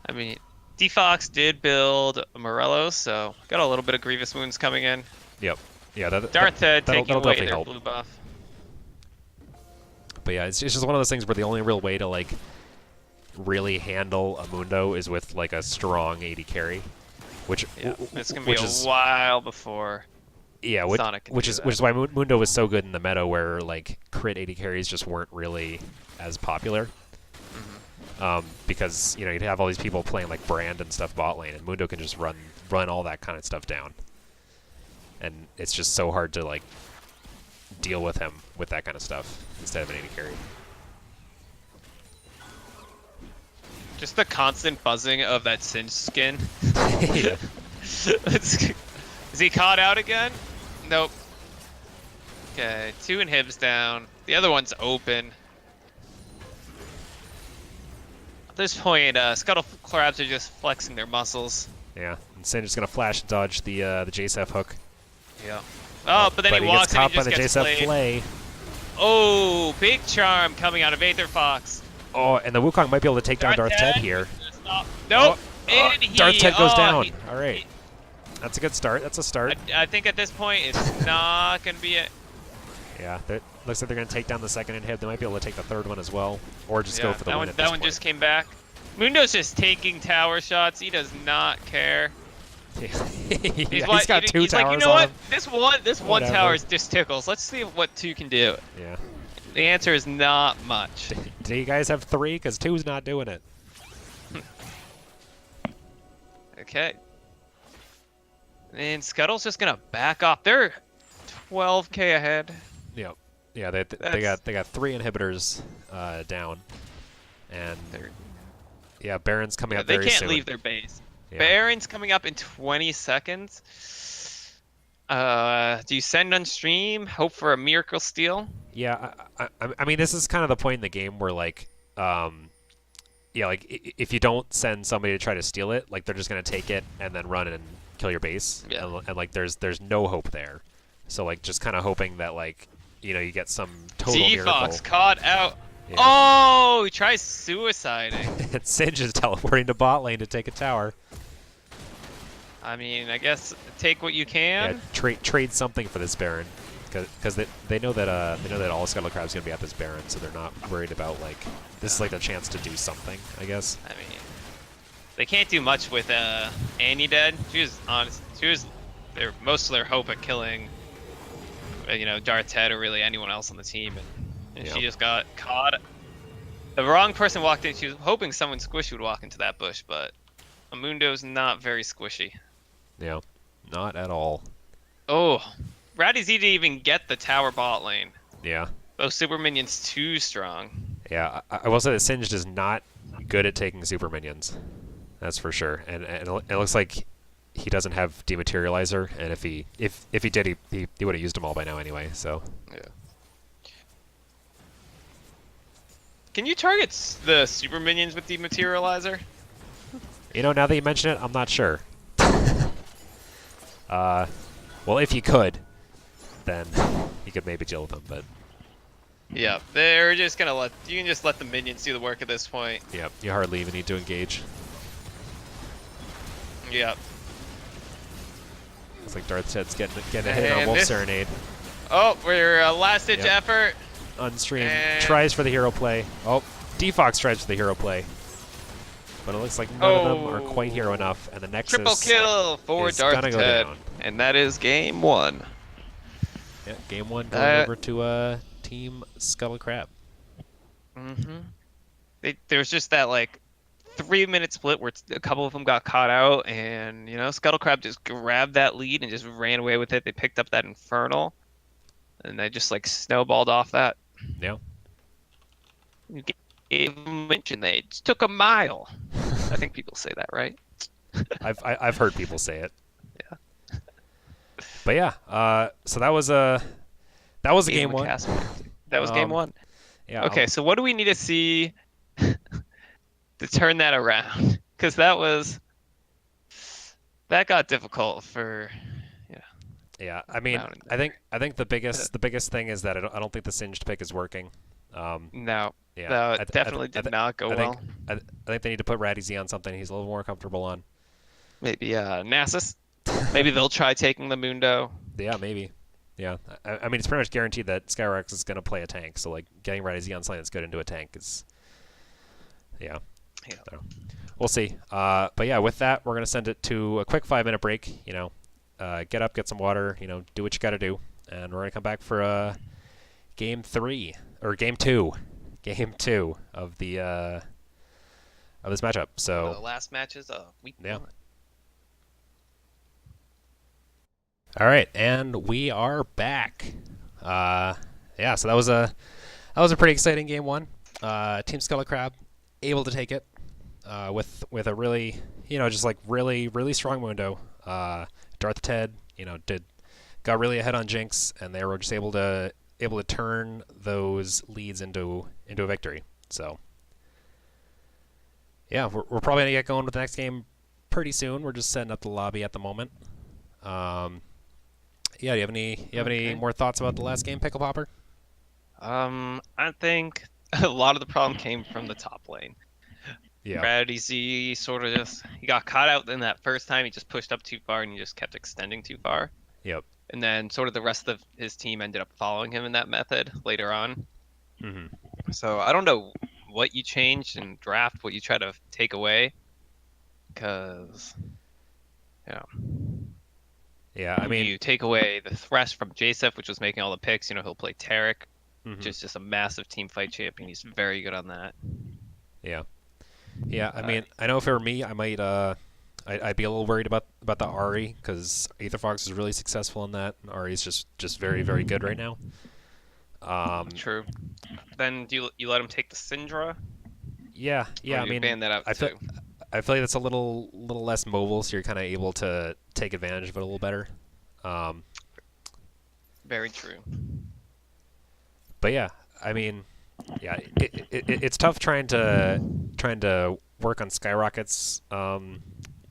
I mean, Defox did build a Morello, so got a little bit of Grievous wounds coming in. Yep. Yeah. Darth Head taking that'll away definitely their help. blue buff. But yeah, it's just one of those things where the only real way to like really handle a Mundo is with like a strong AD carry, which Yeah, it's gonna which be a is while before. Yeah, Sonic can which do is that. which is why Mundo was so good in the meta, where like crit AD carries just weren't really as popular. Because you'd have all these people playing like Brand and stuff bot lane, and Mundo can just run all that kind of stuff down, and it's just so hard to like deal with him with that kind of stuff instead of an AD carry. Just the constant buzzing of that Singe skin. Yeah. Is he caught out again? Nope. Okay, 2 inhibs down. The other one's open. At this point, Scuttle Crabs are just flexing their muscles. Yeah, and Singe's gonna flash dodge the JSF hook. Yeah. Oh, but then he walks gets caught and he by the just JSF gets flay. Oh, big charm coming out of Aether Fox. Oh, and the Wukong might be able to take down Darth Ted here. Nope. Oh, And he, Darth Ted goes down. he- All right, that's a good start. That's a start. I think at this point it's not gonna be it. Yeah, looks like they're going to take down the second inhib. They might be able to take the third one as well, or just go for the that win one, at that this one point. just came back. Mundo's just taking tower shots. He does not care. Yeah, He's he's got 2 he's towers like, you know on what? him. This one Whatever. tower is just tickles. Let's see what 2 can do. Yeah. The answer is not much. Do you guys have 3? Because 2's not doing it. Okay. And Scuttle's just gonna back off. They're 12k ahead. Yep. Yeah, they got 3 inhibitors down, and yeah, Baron's coming up They very can't soon. leave their base. Yeah. Baron's coming up in 20 seconds. Do you send on stream? Hope for a miracle steal? Yeah, I mean, this is kind of the point in the game where like, yeah, like if you don't send somebody to try to steal it, like they're just gonna take it and then run and kill your base, Yeah. and like there's no hope there. So like just kind of hoping that like you get some total miracle. D-Fox caught out. Yeah. Oh, he tries suiciding. And Singe is teleporting to bot lane to take a tower. I mean, I guess take what you can. Yeah, trade something for this Baron, because they know that all Scuttle Crab's gonna be at this Baron, so they're not worried about like this is like their chance to do something, I guess. I mean, they can't do much with Annie dead. She was most of their hope at killing, Darth Ted or really anyone else on the team, and she just got caught. The wrong person walked in. She was hoping someone squishy would walk into that bush, but Amundo's not very squishy. Yeah, not at all. Oh, Ratty's didn't even get the tower bot lane. Yeah. Those super minions too strong. Yeah, I will say that Singe is not good at taking super minions. That's for sure. And it looks like he doesn't have dematerializer, and if he did, he would have used them all by now anyway. So Yeah. Can you target the super minions with dematerializer? now that you mention it, I'm not sure. Well, if you could, then you could maybe deal with them, but Yeah, they're just gonna you can just let the minions do the work at this point. yeah, you hardly even need to engage. Yeah. Looks like Darth Ted's getting a hit on And Wolf this- Serenade. Oh, we're last ditch Yep. effort. Unstream And- tries for the hero play. Oh, D-Fox tries for the hero play. But it looks like none of them are quite hero enough, and the Nexus Triple kill for is Darth gonna go Ted. down. And that is game 1. Yeah, game 1 going over to Team Scuttle Crab. Mm-hmm. There was just that 3-minute split where a couple of them got caught out, and Scuttle Crab just grabbed that lead and just ran away with it. They picked up that Infernal, and they just snowballed off that. Yeah. You gave them a mention. They just took a mile. I think people say that, right? I've heard people say it. Yeah. But yeah, so that was a game 1. That was game 1. Yeah. Okay, so what do we need to see to turn that around? Because that got difficult for. Yeah, I mean, Mountain I think the biggest thing is that I don't think the Singed pick is working. No, Yeah, that definitely did not go well. I think they need to put Ratty Z on something he's a little more comfortable on. Maybe Nasus. Maybe they'll try taking the Mundo. Yeah, maybe. Yeah, I mean, it's pretty much guaranteed that Skyrex is going to play a tank, so getting Ratty Z on something that's good into a tank is, yeah. So, we'll see. But yeah, with that, we're going to send it to a quick 5-minute break. get up, get some water, do what you got to do, and we're gonna come back for game 3 or game 2, of the of this matchup. So The last matches of week yeah. 1. All right, and we are back. Yeah, so that was a pretty exciting game 1. Team Scuttle Crab able to take it with a really, just like really strong Mundo. Darth Ted, got really ahead on Jinx, and they were just able to turn those leads into a victory. So yeah, we're probably gonna get going with the next game pretty soon. We're just setting up the lobby at the moment. Yeah, do you have any more thoughts about the last game, Pickle Popper? I think a lot of the problem came from the top lane. Yeah. Gravity Z sort of he got caught out in that first time. He just pushed up too far and he just kept extending too far. Yep. And then sort of the rest of his team ended up following him in that method later on. Mm-hmm. So I don't know what you changed in draft, what you try to take away, because Yeah, I mean, you take away the thresh from Jacef, which was making all the picks. He'll play Tarek, mm-hmm. which is just a massive team fight champion. He's very good on that. Yeah. I mean, I know if it were me, I might I'd be a little worried about the Ahri, because Aetherfox is really successful in that, and Ahri's just very good right now. True. Then do you let him take the Syndra? Yeah. Or I you mean, ban that out too. I feel like that's a little less mobile, so you're kind of able to take advantage of it a little better. Very true. But yeah, I mean, yeah, it's tough trying to work on Skyrocket's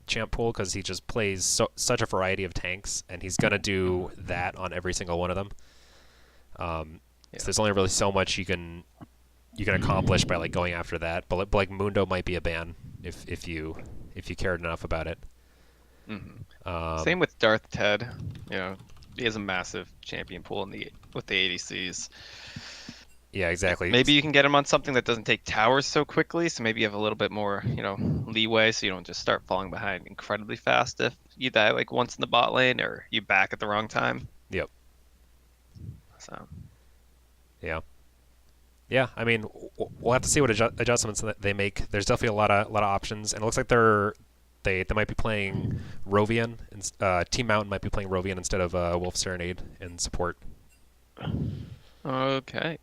champ pool, because he just plays such a variety of tanks, and he's gonna do that on every single one of them. So there's only really so much you can accomplish by like going after that. But like Mundo might be a ban if you cared enough about it. Mm-hmm. Same with Darth Ted. He has a massive champion pool with the ADCs. Yeah, exactly. Maybe you can get him on something that doesn't take towers so quickly, so maybe you have a little bit more, leeway, so you don't just start falling behind incredibly fast if you die like once in the bot lane or you back at the wrong time. Yep. So. Yeah. I mean, we'll have to see what adjustments that they make. There's definitely a lot of options, and it looks like they might be playing Rovian. Team Mountain might be playing Rovian instead of Wolf Serenade in support. Okay.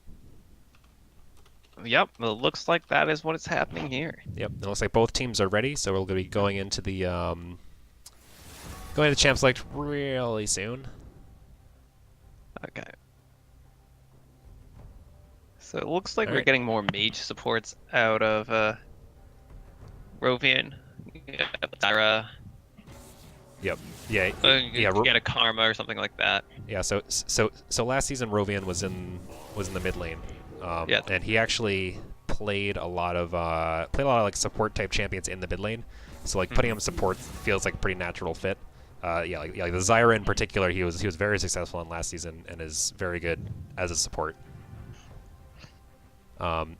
Yep, it looks like that is what is happening here. Yep, it looks like both teams are ready, so we're going to be going into the champ select really soon. Okay. So it looks like All we're right. getting more mage supports out of Rovian. Zyra. Yep. Yeah. You get a Karma or something like that. Yeah. So last season Rovian was in the mid lane. Yeah. And he actually played a lot of like support type champions in the mid lane. So like putting him in support feels like a pretty natural fit. Like the Zyra in particular, he was very successful in last season and is very good as a support.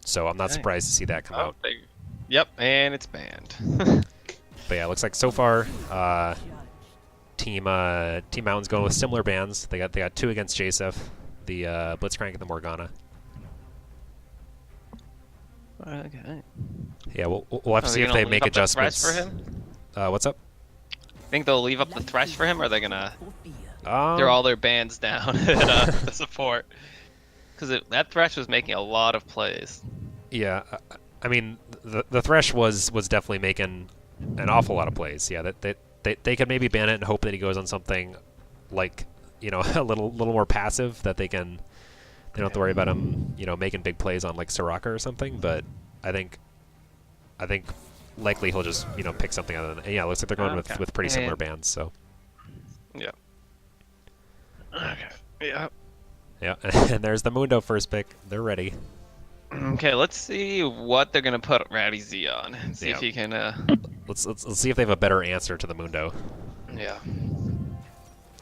So I'm not surprised to see that come out. Yep, and it's banned. But yeah, it looks like so far, Team Mountain's going with similar bans. They got 2 against Jacef, the Blitzcrank and the Morgana. Okay. Yeah, we'll have to see if they make adjustments. The thresh for him? What's up? Think they'll leave up the thresh for him, or are they gonna throw all their bans down at the support? Because that thresh was making a lot of plays. Yeah, I mean the Thresh was definitely making an awful lot of plays. Yeah, that they could maybe ban it and hope that he goes on something like a little more passive that they don't have to worry about him making big plays on like Soraka or something. But I think likely he'll just pick something other than it looks like they're going with pretty similar bans. So yeah. Okay. Yeah. Yeah, and there's the Mundo first pick. They're ready. Okay, let's see what they're gonna put Ratty Z on. See if he can. Let's see if they have a better answer to the Mundo. Yeah.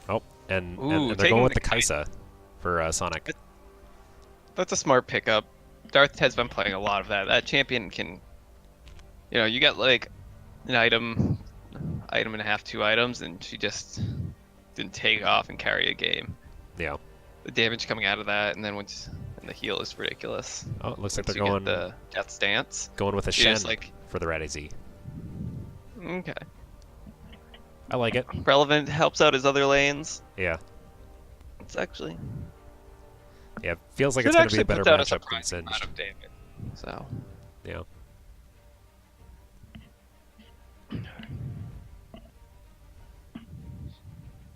Oh, and they're going with the Kaisa for Sonic. That's a smart pickup. Darth has been playing a lot of that. That champion can, you get like an item and a half, 2 items, and she just didn't take off and carry a game. Yeah. The damage coming out of that, and then and the heal is ridiculous. Oh, it looks like Once they're you going get the Death Stance. going with a You're Shen just like, for the Rat AZ. okay. I like it. Relevant helps out his other lanes. Yeah. It's actually Yeah, feels like should it's going to be actually a better put out a matchup than surprising amount Singed. of damage. So Yeah.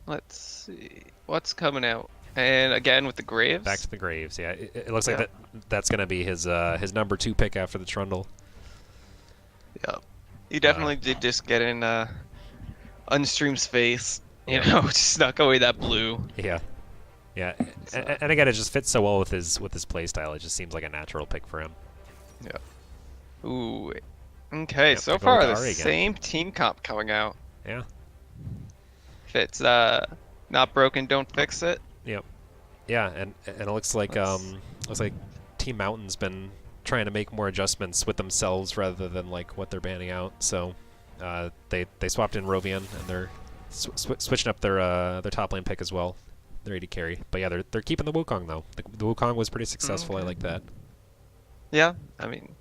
let's see what's coming out. And again with the Graves. Back to the Graves. Yeah, it looks Yeah. like that's going to be his number 2 pick after the Trundle. Yep. He definitely did just get in Unstream's face. You Yeah. know, just snuck away that blue. Yeah. Yeah, So- and again, it just fits so well with his play style. It just seems like a natural pick for him. Yeah. Ooh. Okay, Yep, so they're going far with the Ari again. same team comp coming out. Yeah. If it's not broken, don't fix it. Yep. Yeah, and it looks like Team Mountain's been trying to make more adjustments with themselves rather than like what they're banning out. So they swapped in Rovian and they're switching up their top lane pick as well. Their AD carry. But yeah, they're keeping the Wukong though. The Wukong was pretty successful. Okay. I like that. Yeah, I mean,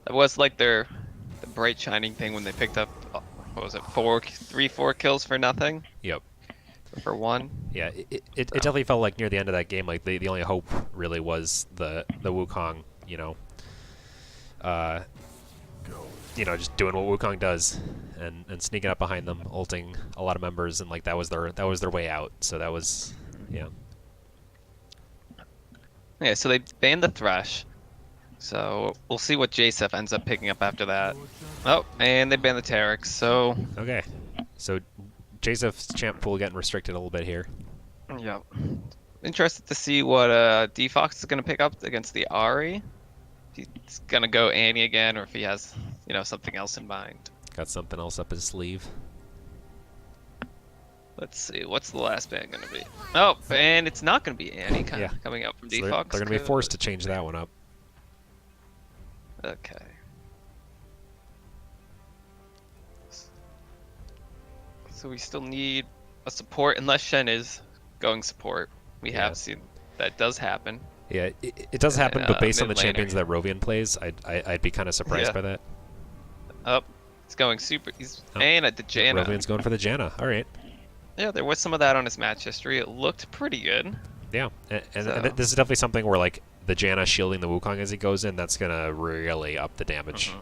that was like the bright shining thing when they picked up, what was it, 4 kills for nothing? Yep. For 1? Yeah, it definitely felt like near the end of that game, like the only hope really was the Wukong, just doing what Wukong does, and sneaking up behind them, ulting a lot of members, and like that was their way out. So that was, yeah. Yeah, so they banned the Thresh. So we'll see what JSF ends up picking up after that. Oh, and they banned the Terex, so... Okay, so Jaceph's champ pool getting restricted a little bit here. Yeah. Interested to see what D-Fox is going to pick up against the Ari. If he's going to go Annie again, or if he has, something else in mind. Got something else up his sleeve. Let's see, what's the last ban going to be? Oh, and it's not going to be Annie Yeah. coming out from So D-Fox. they're going to be forced to change that one up. Okay. So we still need a support, unless Shen is going support. We Yeah. have seen that does happen. Yeah, it does happen, but based on the mid laner. champions that Rovian plays, I'd be kind of surprised Yeah. by that. Oh, he's going super. He's Oh. and at the Janna. Rovian's going for the Janna. All right. Yeah, there was some of that on his match history. It looked pretty good. Yeah, and So- this is definitely something where like the Janna shielding the Wukong as he goes in, that's gonna really up the damage.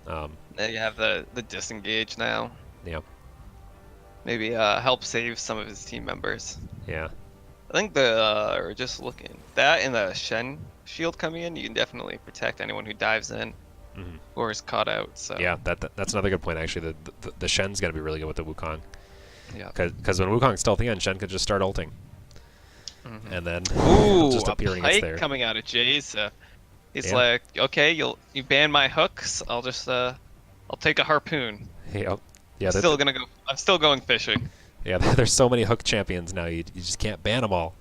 Now you have the disengage now. Yeah, Maybe help save some of his team members. yeah, I think or just looking that and the Shen shield coming in, you can definitely protect anyone who dives in Mhm. or is caught out. So yeah. That's another good point actually. The Shen's gonna be really good with the Wukong, yeah. because when Wukong's stealthy in, Shen could just start ulting, and then Ooh, just a appear when he gets pike there. coming out of Jace. He's Yeah. like, okay, you ban my hooks. I'll just I'll take a harpoon. Yeah, yeah. I'm still going fishing. Yeah, there's so many hook champions now. You just can't ban them all.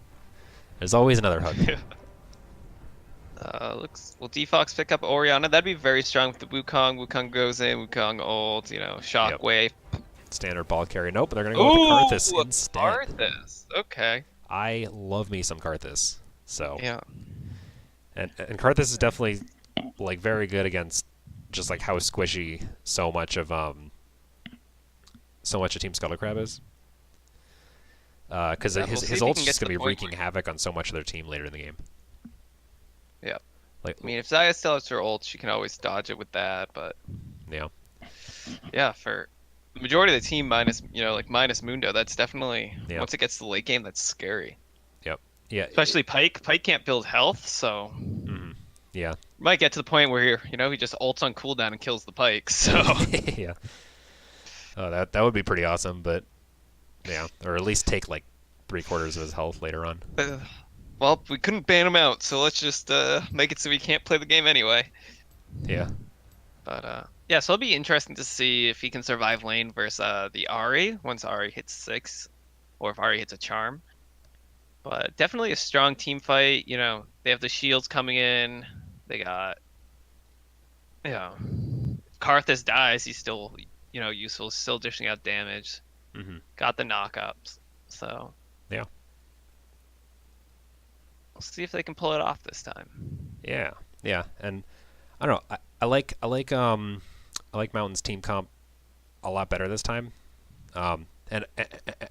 There's always another hook. Will D-Fox pick up Orianna? That'd be very strong with the Wukong. Wukong goes in, Wukong ult, Shockwave. Standard ball carry. Nope, they're gonna go with Karthus Ooh, instead. Karthus. Okay. I love me some Karthus. So Yeah. and Karthus is definitely like very good against just like how squishy so much of Team Scuttle Crab is. Because Yeah, we'll see his if he ult's can get just to gonna be the point wreaking havoc on so much of their team later in the game. Yeah. Like I mean, if Xayah still has her ult, she can always dodge it with that. But yeah, yeah, for the majority of the team, minus Mundo, that's definitely Yeah. once it gets to the late game, that's scary. yep, yeah, Especially Pike. Pike can't build health, so yeah, might get to the point where he just ults on cooldown and kills the Pike. So yeah. Oh, that would be pretty awesome, but yeah, or at least take like 3/4 of his health later on. well, we couldn't ban him out, so let's just make it so he can't play the game anyway. Yeah, But yeah, so it'll be interesting to see if he can survive lane versus the Ari once Ari hits 6, or if Ari hits a charm. But definitely a strong team fight. They have the shields coming in. They got, Karthus dies, he's still, useful, still dishing out damage. Mhm. Got the knockups. So Yeah. we'll see if they can pull it off this time. Yeah. Yeah. And I don't know. I like Mountain's team comp a lot better this time. And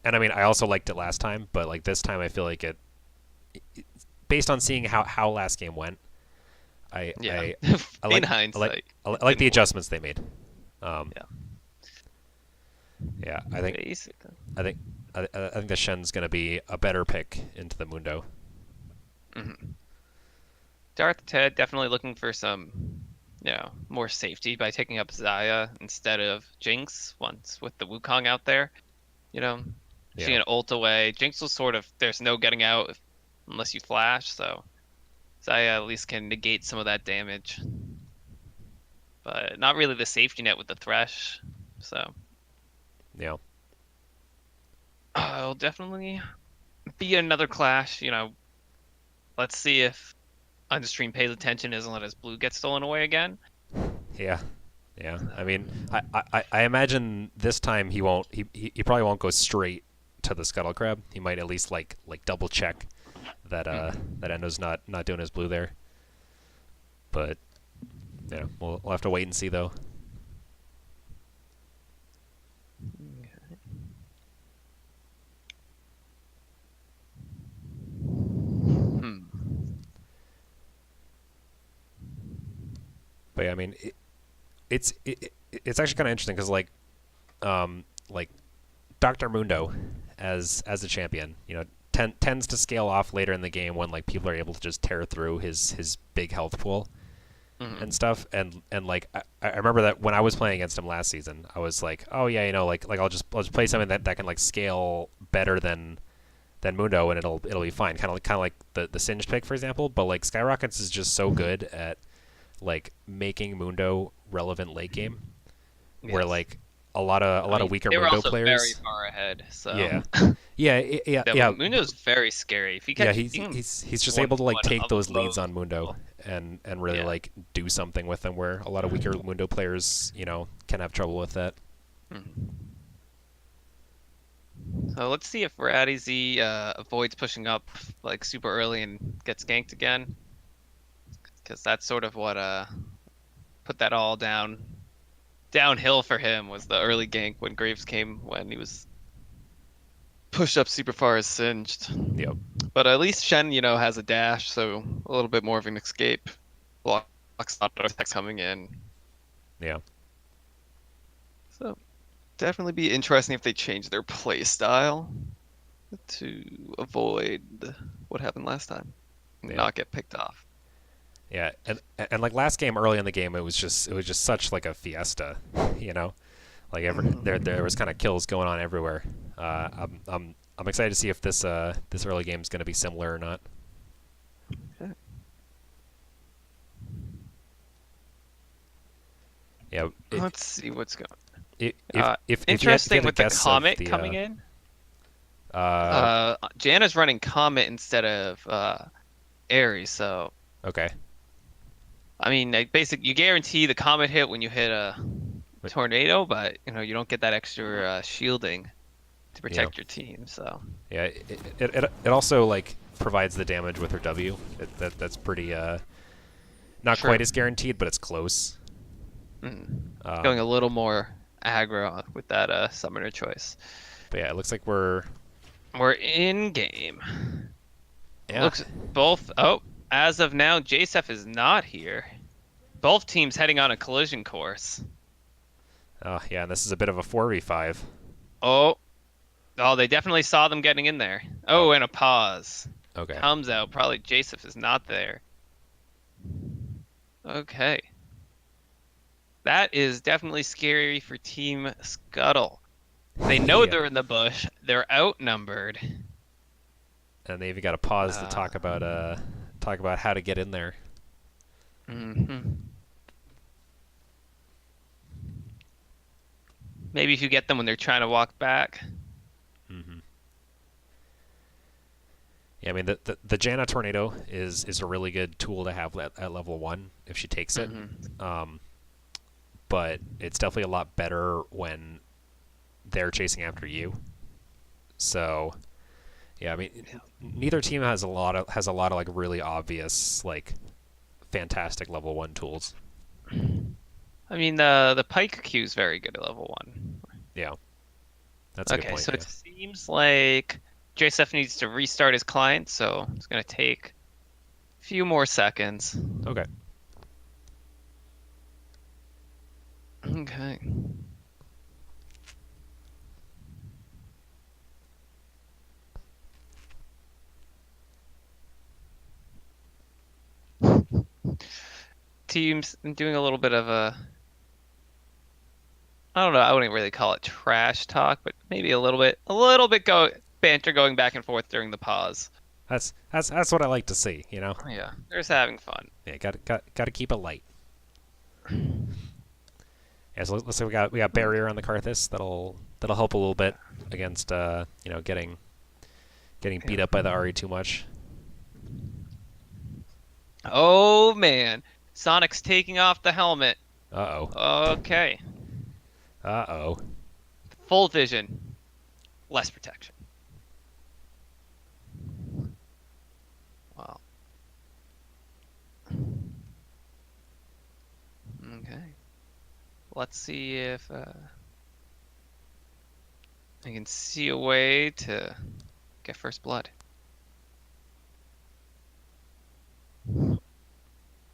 I mean, I also liked it last time, but like this time, I feel like based on seeing how last game went, I In hindsight, I like the adjustments they made. Yeah. Yeah, I think Basically. I think the Shen's gonna be a better pick into the Mundo. Darth Ted definitely looking for some, more safety by taking up Xayah instead of Jinx once with the Wukong out there. She can ult away. Jinx will sort of, there's no getting out unless you flash, so Xayah at least can negate some of that damage. But not really the safety net with the Thresh, so Yeah. it'll definitely be another clash. Let's see if Unstream pays attention, doesn't let his blue get stolen away again. Yeah. Yeah. I mean, I imagine this time he won't. He probably won't go straight to the Scuttle Crab. He might at least like double check that that Endo's not doing his blue there. But yeah, we'll have to wait and see though. But yeah, I mean, it's actually kind of interesting because like Dr. Mundo as a champion, tends to scale off later in the game when like people are able to just tear through his big health pool and stuff. And like I remember that when I was playing against him last season, I was like, oh yeah, like I'll just play something that can like scale better than Mundo and it'll be fine. Kind of like the Singed pick, for example. But like Skyrockets is just so good at like making Mundo relevant late game, where like a lot of weaker Mundo players. They were also very far ahead. So yeah. Mundo's very scary. If he catches, he's just able to like take those leads on Mundo and really like do something with them, where a lot of weaker Mundo players can have trouble with that. So let's see if Radiz avoids pushing up like super early and gets ganked again, because that's sort of what put that all downhill for him, was the early gank when Graves came, when he was pushed up super far as Singed. Yep. But at least Shen, has a dash, so a little bit more of an escape. Blocks auto attacks coming in. Yeah. So definitely be interesting if they change their play style to avoid what happened last time. Not get picked off. Yeah, and like last game, early in the game, it was just such like a fiesta, like there was kind of kills going on everywhere. I'm excited to see if this early game is going to be similar or not. Okay. Yeah. Let's see what's going on. If interesting with the Comet coming in. Janna's running Comet instead of Ares, so. Okay. I mean, like, basically, you guarantee the Comet hit when you hit a tornado, but you don't get that extra shielding to protect your team. So yeah, it also like provides the damage with her W. That's pretty not quite as guaranteed, but it's close. Going a little more aggro with that summoner choice. But yeah, it looks like we're in game. Yeah. Looks both. Oh. As of now, JSF is not here. Both teams heading on a collision course. Oh, yeah, and this is a bit of a 4v5. Oh, they definitely saw them getting in there. Oh, and a pause. Okay. Comes out. Probably JSF is not there. Okay. That is definitely scary for Team Scuttle. They know they're in the bush. They're outnumbered. And they even got a pause to talk about how to get in there. Maybe if you get them when they're trying to walk back. Yeah, I mean the Janna Tornado is a really good tool to have at level 1 if she takes it. But it's definitely a lot better when they're chasing after you. So Yeah, I mean, neither team has a lot of like really obvious like fantastic level 1 tools. I mean, the Pike Q is very good at level 1. Yeah, that's a good Okay, point. so Yeah. it seems like JSF needs to restart his client, so it's gonna take a few more seconds. Okay. Okay. Teams doing a little bit of a, I don't know, I wouldn't really call it trash talk, but maybe a little bit banter going back and forth during the pause. That's what I like to see, you know. Yeah, they're just having fun. Yeah, got to keep it light. Yeah, so let's say we got barrier on the Karthus. That'll help a little bit against you know, getting beat up by the Ahri too much. Oh man, Sonic's taking off the helmet. Uh-oh. Okay, Uh-oh. full vision, less protection. Wow. Okay. Let's see if I can see a way to get first blood.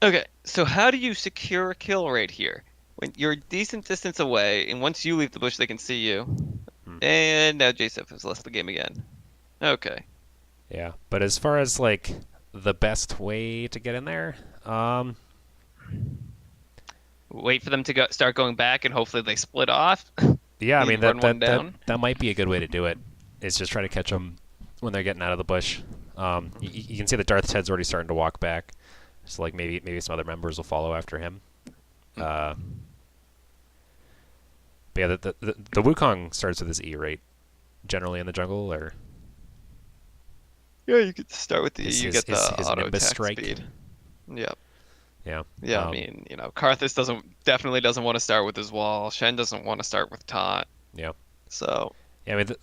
Okay, so how do you secure a kill right here? When you're a decent distance away, and once you leave the bush, they can see you. And now Joseph has left the game again. Okay. Yeah, but as far as like the best way to get in there, Wait for them to start going back, and hopefully they split off. yeah, I You mean run one down. that might be a good way to do it. Is just try to catch them when they're getting out of the bush. You can see that Darth Ted's already starting to walk back, so like maybe some other members will follow after him. But yeah, the Wukong starts with his E rate generally in the jungle, or Yeah, you could start with the his the auto Nimbus attack strike. speed. Yep. Yeah. Yeah, I mean, Karthus definitely doesn't want to start with his wall. Shen doesn't want to start with taunt. Yeah. So Yeah, I mean,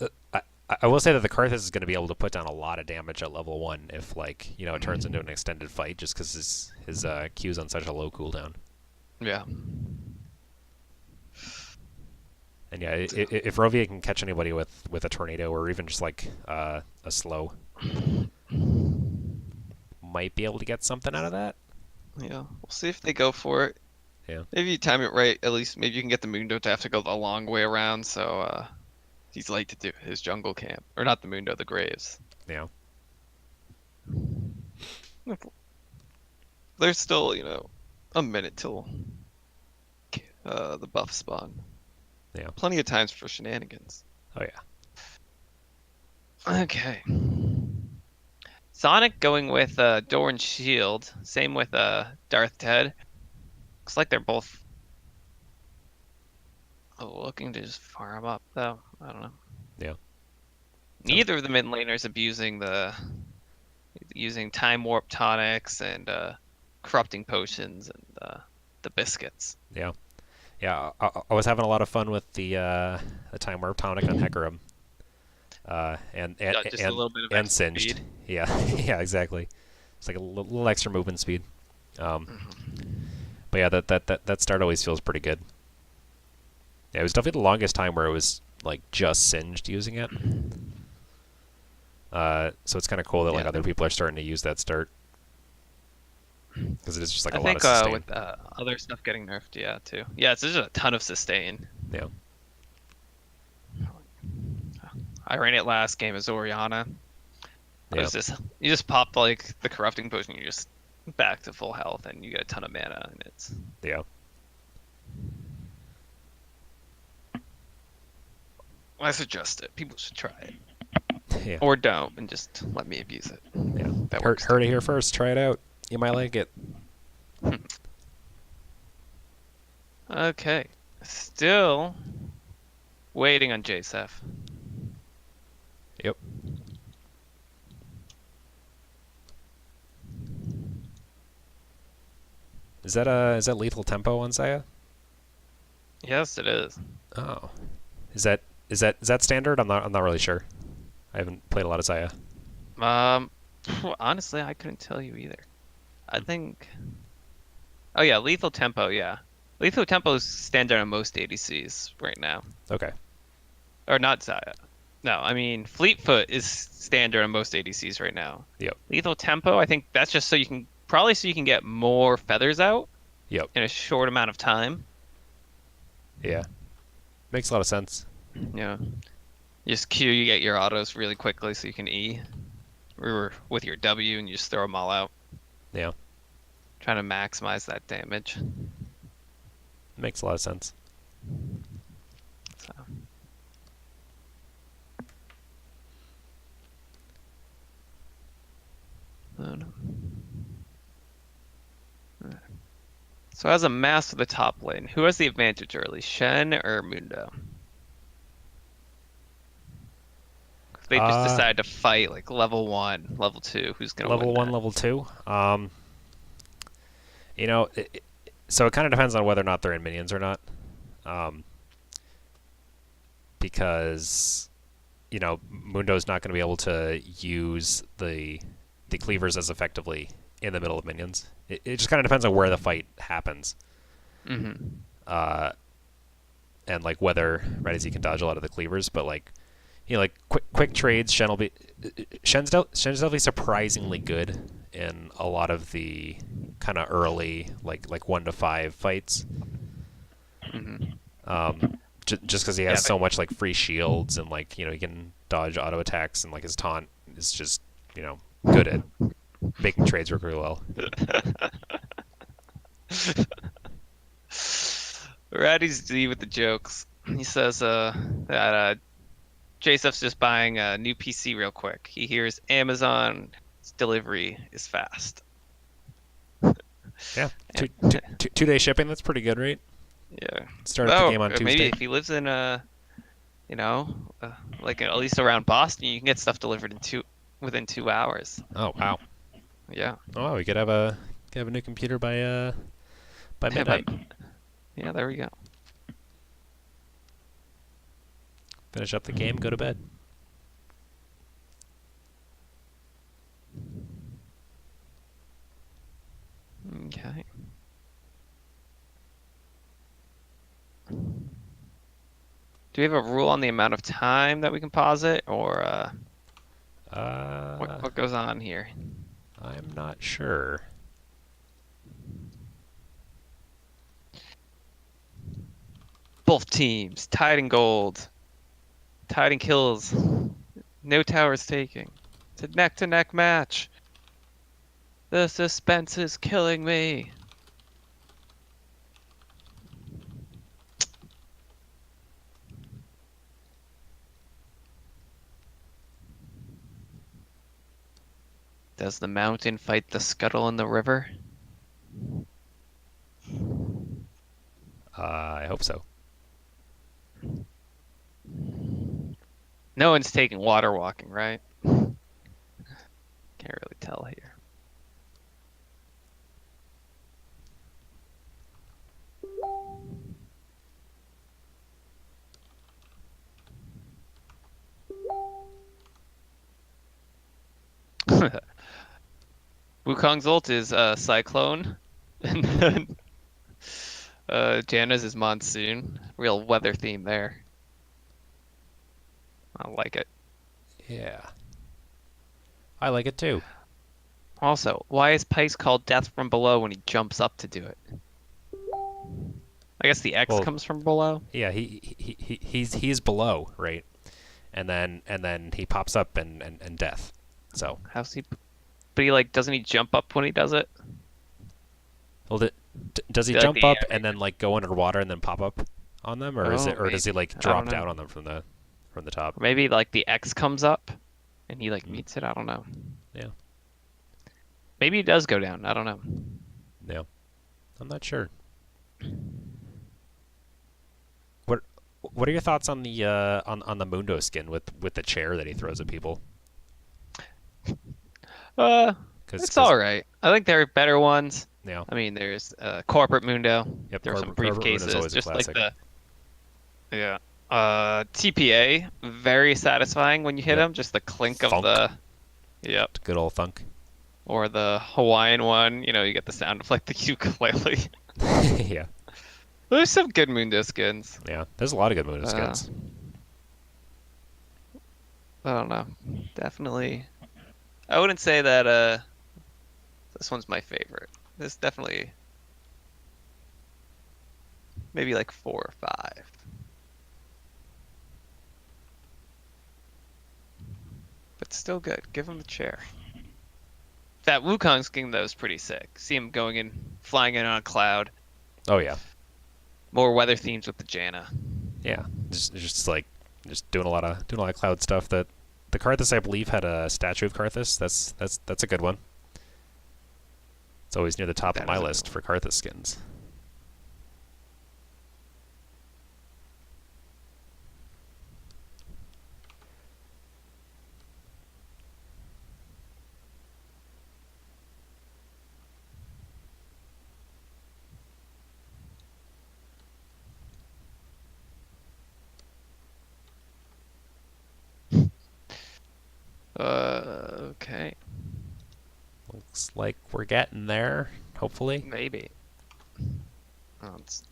I will say that the Karthus is going to be able to put down a lot of damage at level 1 if, like, you know, it turns into an extended fight just because his Q's on such a low cooldown. yeah. And yeah, if Rovia can catch anybody with a tornado or even just like a slow, might be able to get something out of that. Yeah, we'll see if they go for it. Yeah. Maybe you time it right. At least maybe you can get the Mundo to have to go the long way around, so he's late to do his jungle camp. Or not the Mundo, the Graves. Yeah. There's still, a minute till the buff spawn. Yeah. Plenty of times for shenanigans. Oh yeah. Okay. Sonic going with Doran Shield. Same with Darth Ted. Looks like they're both looking to just farm up, though. I don't know. Yeah. Neither of the mid laners using time warp tonics and corrupting potions and the biscuits. Yeah. Yeah. I was having a lot of fun with the time warp tonic on Hecarim. And Just a little bit of and extra singed. speed. Yeah. Yeah. Exactly. It's like a little extra movement speed. But yeah, that start always feels pretty good. Yeah, it was definitely the longest time where it was like just singed using it. So it's kind of cool that like other people are starting to use that start because it is just like a lot of sustain. With other stuff getting nerfed, yeah, too. Yeah, it's just a ton of sustain. Yeah. I ran it last game as Oriana. It Yeah. was just you just pop like the corrupting potion, you're just back to full health, and you get a ton of mana, and it's Yeah. I suggest it. People should try it. Yeah. Or don't, and just let me abuse it. Yeah. That Heard works. it here first. Try it out. You might like it. Okay. Still waiting on JSF. Yep. Is that lethal tempo on Saya? Yes, it is. Oh. Is that standard? I'm not really sure. I haven't played a lot of Saya. Honestly, I couldn't tell you either. I think. Oh yeah, lethal tempo. Yeah, lethal tempo is standard on most ADCs right now. Okay. Or not Zaya. No, I mean Fleetfoot is standard on most ADCs right now. Yep. Lethal tempo, I think that's just so you can probably so you can get more feathers out Yep. in a short amount of time. Yeah. Makes a lot of sense. Yeah. Just Q, you get your autos really quickly so you can E. Or with your W and you just throw them all out. Yeah. Trying to maximize that damage. Makes a lot of sense. So. Oh, no. Alright. So as a mass of the top lane, who has the advantage early, Shen or Mundo? If they just decide to fight like level 1, level 2, who's gonna Level win 1, that? level 2. You know, so it kind of depends on whether or not they're in minions or not. Because, you know, Mundo's not going to be able to use the cleavers as effectively in the middle of minions. It just kind of depends on where the fight happens. Mm-hmm. And like whether as he can dodge a lot of the cleavers, but like, you know, like quick trades. Shen's definitely surprisingly good in a lot of the kind of early like 1 to 5 fights. Mm-hmm. Just because he has so much like free shields and like, you know, he can dodge auto attacks and like his taunt is just, you know, good at making trades work really well. Ratty's D with the jokes. He says that Joseph's just buying a new PC real quick. He hears Amazon's delivery is fast. Yeah, two-day shipping. That's pretty good, right? Yeah. Start the game on Tuesday. Maybe if he lives in you know, like at least around Boston, you can get stuff delivered within 2 hours. Oh wow. Yeah. Oh, we could have a new computer by midnight. Yeah, there we go. Finish up the game, go to bed. Okay. Do we have a rule on the amount of time that we can pause it, or what goes on here? I'm not sure. Both teams tied in gold, tied in kills, no towers taking. It's a neck-to-neck match. The suspense is killing me. Does the mountain fight the scuttle in the river? I hope so. No one's taking water walking, right? Can't really tell here. Wukong's ult is Cyclone, and then Janna's is Monsoon. Real weather theme there. I like it. Yeah. I like it too. Also, why is Pyce called Death from Below when he jumps up to do it? I guess the X comes from below. Yeah, he's below, right? And then he pops up and death. So How's he? But he like doesn't he jump up when he does it? well, does he jump up and then like go underwater and then pop up on them, or does he like drop down on them from the top? Maybe like the X comes up and he like meets it. I don't know. Yeah. Maybe he does go down. I don't know. Yeah. I'm not sure. What are your thoughts on the on the Mundo skin with the chair that he throws at people? It's all right. I think there are better ones. Yeah. I mean, there's Corporate Mundo. Yep, There's some Corporate Mundo's briefcases, always a just like classic. the TPA. Very satisfying when you hit Yep. him. Just the clink of Funk. the Yep. Good old thunk. Or the Hawaiian one, you know, you get the sound of like the ukulele. Yeah. There's some good Mundo skins. Yeah. There's a lot of good Mundo Uh, skins. I don't know. Definitely. I wouldn't say that this one's my favorite. This definitely maybe like 4 or 5. But still good. Give him the chair. That Wukong skin though is pretty sick. See him going in, flying in on a cloud. Oh yeah. More weather themes with the Janna. Yeah. Just like doing a lot of cloud stuff. That the Karthus, I believe, had a statue of Karthus. That's a good one. It's always near the top of my list for Karthus skins. Okay. Looks like we're getting there, hopefully. Maybe. Oh, it's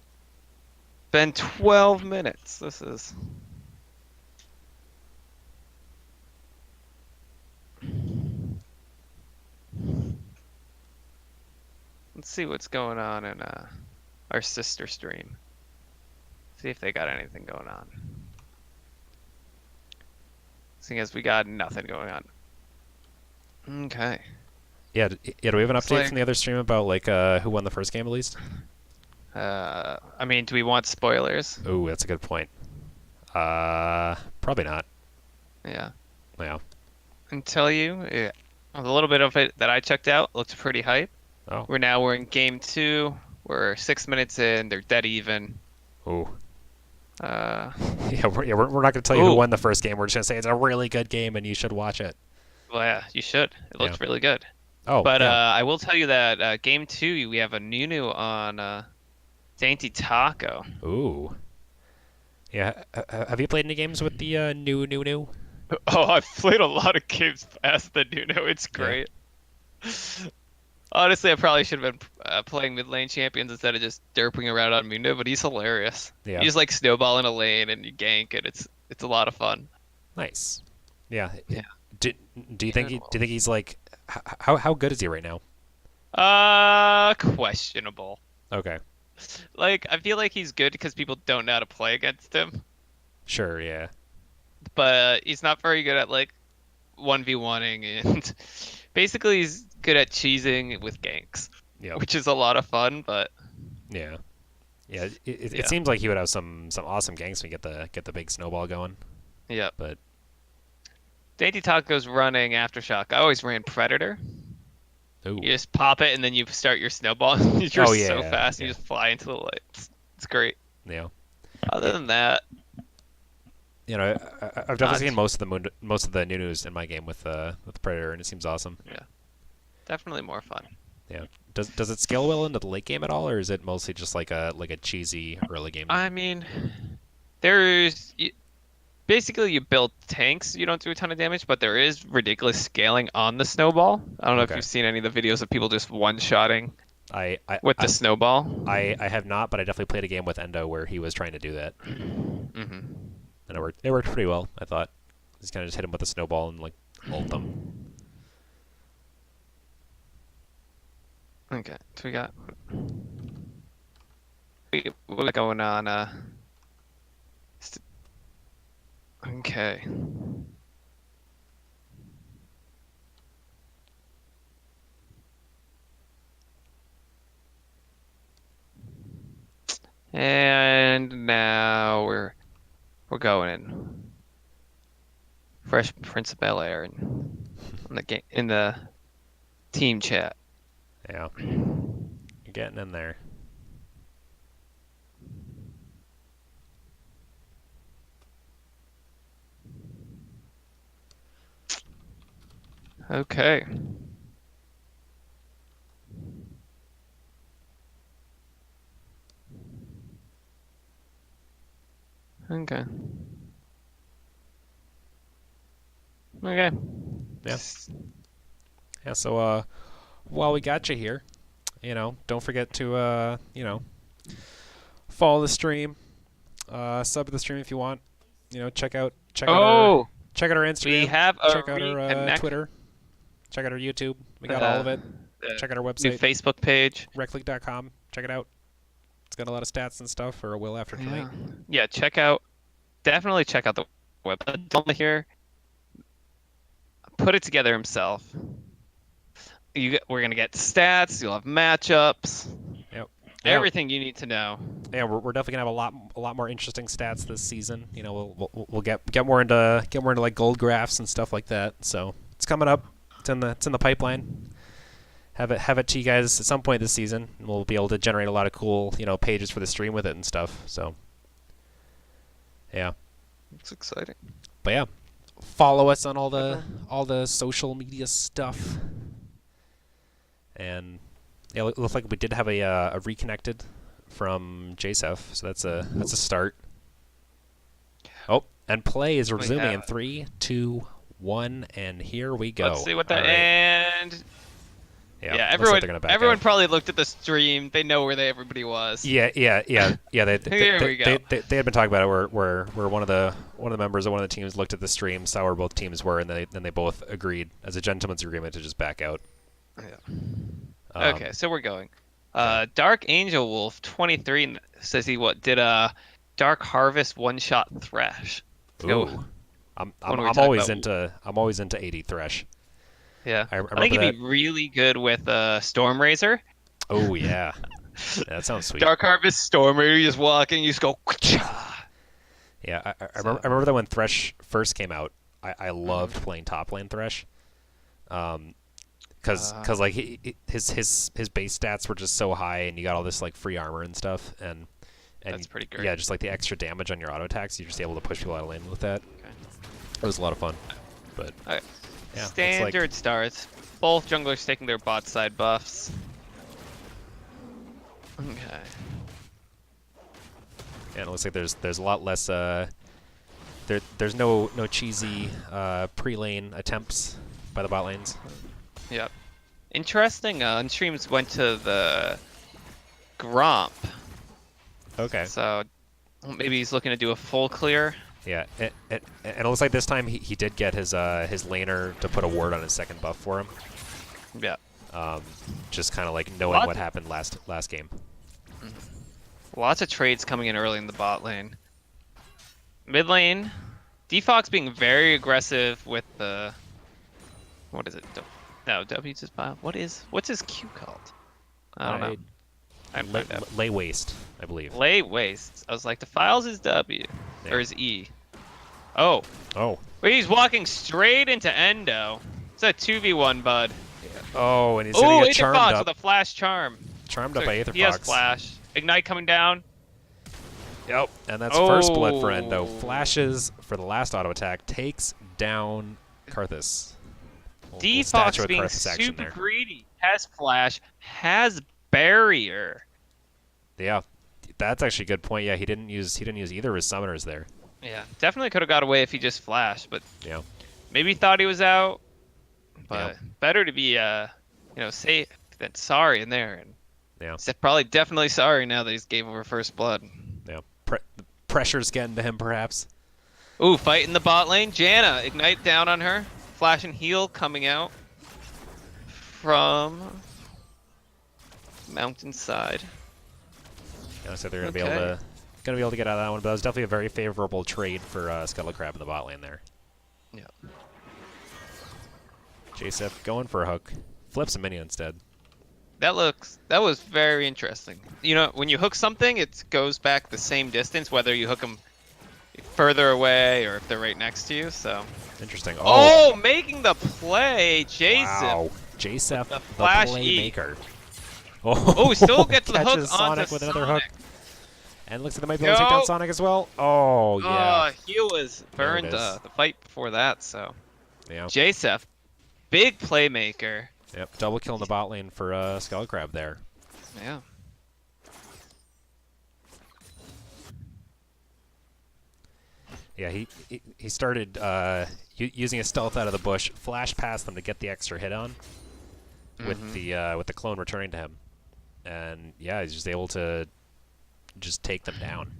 been 12 minutes. This is. Let's see what's going on in our sister stream. See if they got anything going on. Seeing as we got nothing going on. Okay. Yeah, do we have an It's update like- from the other stream about like who won the first game at least? I mean, do we want spoilers? Oh, that's a good point. Probably not. Yeah. Yeah. I can tell you, a little bit of it that I checked out looked pretty hype. Oh. We're in game 2. We're 6 minutes in. They're dead even. Ooh. Uh, Yeah, we're not gonna tell you who Ooh. won the first game. We're just gonna say it's a really good game and you should watch it. well, yeah, you should. It looks really good. Oh, But yeah. I will tell you that game 2, we have a Nunu on Dainty Taco. Ooh. Yeah. Have you played any games with the new? Oh, I've played a lot of games past the Nunu. It's great. Honestly, I probably should have been playing mid lane champions instead of just derping around on Mundo, but he's hilarious. Yeah. You just like snowball in a lane and you gank it. It's a lot of fun. Nice. Yeah. Yeah. Do you think he's like how good is he right now? Questionable. Okay. Like, I feel like he's good because people don't know how to play against him, Sure. Yeah. but he's not very good at like 1v1ing, and basically he's good at cheesing with ganks, Yeah. which is a lot of fun. But Yeah. Yeah. It Yeah. seems like he would have some awesome ganks when you get the big snowball going. yeah, But Dainty Taco's running Aftershock. I always ran Predator. ooh. You just pop it and then you start your snowball. You're Oh, yeah, so fast, yeah. you just fly into the lights. It's great. Yeah. Other than that, You know, I've definitely seen Not- most of the new news in my game with Predator, and it seems awesome. definitely more fun. Yeah. Does it scale well into the late game at all, or is it mostly just like a cheesy early game? I mean, basically you build tanks, you don't do a ton of damage, but there is ridiculous scaling on the snowball. I don't know Okay. if you've seen any of the videos of people just one-shotting I with the snowball. I have not, but I definitely played a game with Endo where he was trying to do that, hmm and it worked pretty well. I thought just kind of just hit him with a snowball and like ult them. Okay, so we got what going on? Okay. And now we're going in. Fresh Prince of Bel Air in the team chat. Yeah, you're getting in there. Okay. Okay. Okay. Yeah. Yeah, so while we got you here, don't forget to follow the stream, sub to the stream if you want. Check out Oh, our Instagram. we have a check out our reconnect. Twitter. Check out our YouTube. We got all of it. Check out our New website, Facebook page. Rektleague.com. Check it out. It's got a lot of stats and stuff, or will after tonight. Yeah, definitely check out the website. Dylan here put it together himself. We're gonna get stats. You'll have matchups. Yep. Everything you need to know. Yeah, we're definitely gonna have a lot more interesting stats this season. We'll get more into like gold graphs and stuff like that. So it's coming up. It's in the pipeline. Have it to you guys at some point this season. And we'll be able to generate a lot of cool pages for the stream with it and stuff. So yeah, It's exciting. but yeah, follow us on all the social media stuff. And yeah, it looks like we did have a reconnected from JSF, so that's a start. Oh, and play is resuming in 3, 2, 1, and here we go. Let's see what the All right. end. Yeah, Yeah, looks like they're gonna back everyone out. probably looked at the stream. They know where everybody was. Yeah. They Here we go. They had been talking about it. Where one of the members of one of the teams looked at the stream, saw where both teams were, and then they both agreed as a gentleman's agreement to just back out. Yeah. Okay, so we're going. Dark Angel Wolf 23 says he did a Dark Harvest one-shot Thresh. Let's go. Ooh. I'm When we talk always about- into 80 Thresh. Yeah. I I remember think he'd that. be really good with Storm Razor. Oh yeah. That sounds sweet. Dark Harvest Storm Razor, you just walk in, you just go. Yeah, I remember that when Thresh first came out, I loved playing top lane Thresh. Cause like his base stats were just so high, and you got all this like free armor and stuff, and That's pretty great. Yeah, just like the extra damage on your auto attacks, you're just able to push people out of lane with that. It was a lot of fun, but Okay. yeah, it's Standard starts. Both junglers taking their bot side buffs. Okay. and it looks like there's a lot less there's no cheesy pre-lane attempts by the bot lanes. Yep. Interesting. Streams went to the Gromp, Okay. so maybe he's looking to do a full clear. Yeah, and it looks like this time he did get his laner to put a ward on his second buff for him. Yeah. Just kind of like knowing what happened last game. Lots of trades coming in early in the bot lane. Mid lane, Defox being very aggressive with the. What is it? No, W just bio. What's his Q called? I don't know. I Lay, lay waste, I believe. Lay wastes. I was like, Defiles is W Yeah. or is E. Oh, Oh. wait, he's walking straight into Endo. It's a 2v1, bud. Oh, and he's Oh, gonna get Aether charmed Fox up. with a flash charm. Charmed up So by Aether he has Fox. flash. Ignite coming down. Yep. And that's first blood for Endo. Oh. Flashes for the last auto attack. Takes down Karthus. Little Defox statue of being Karthus action super there. greedy. Has flash. Has barrier. Yeah. That's actually a good point. Yeah, he didn't use either of his summoners there. Yeah, definitely could have got away if he just flashed, but Yeah. maybe thought he was out. But Yep. better to be safe than sorry in there. And Yeah. he's probably definitely sorry now that he's gave over first blood. Yeah. The pressure's getting to him, perhaps. Ooh, fight in the bot lane. Janna, ignite down on her. Flash and heal coming out from mountainside. Yeah, so they're gonna be able to get out of that one. But that was definitely a very favorable trade for Scuttle in the bot lane there. Yeah. JSF going for a hook. Flips a minion instead. That was very interesting. You know, when you hook something, it goes back the same distance, whether you hook them further away or if they're right next to you. So. Interesting. Oh, making the play, Jason. Wow. JSF, The the flash E. playmaker. Oh, still gets the hook catches onto Sonic with another hook. Sonic. And looks like they might be able to take down Go. Sonic as well. Oh, yeah. He was burned There it is. the fight before that. So. Yeah. Jasef, big playmaker. Yep. Double kill in the bot lane for Skull Crab there. Yeah. Yeah, he started using a stealth out of the bush, flash past them to get the extra hit on, with the clone returning to him, and yeah, he's just able to just take them down.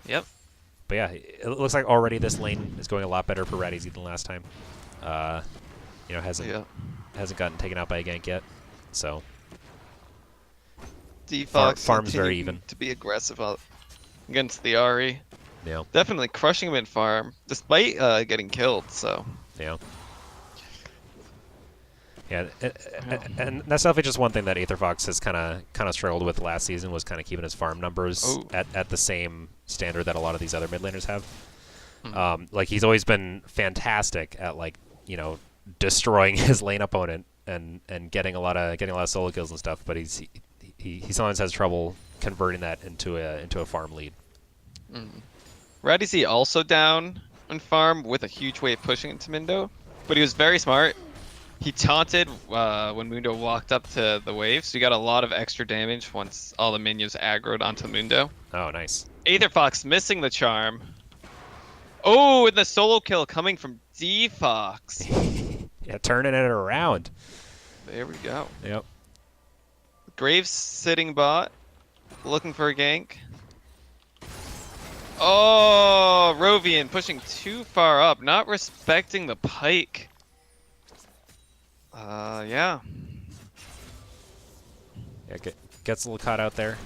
Yep. But yeah, it looks like already this lane is going a lot better for Radizy than last time. You know, hasn't gotten taken out by a gank yet, so Defox farm's very continuing even to be aggressive against the Ahri. yeah, Definitely crushing him in farm, despite getting killed. So yeah. Yeah, and that's definitely just one thing that Aetherfox has kind of struggled with last season, was kind of keeping his farm numbers at the same standard that a lot of these other mid laners have. Like he's always been fantastic at, like, you know, destroying his lane opponent and getting a lot of solo kills and stuff, but he sometimes has trouble converting that into a farm lead. Radizy also down on farm with a huge wave pushing into Mindo, but he was very smart. He taunted when Mundo walked up to the wave, so he got a lot of extra damage once all the minions aggroed onto Mundo. Oh, nice. Aetherfox missing the charm. Oh, and the solo kill coming from Defox. Yeah, turning it around. There we go. Yep. Graves sitting bot, looking for a gank. Oh, Rovian pushing too far up, not respecting the pike. Yeah. Yeah, gets a little caught out there.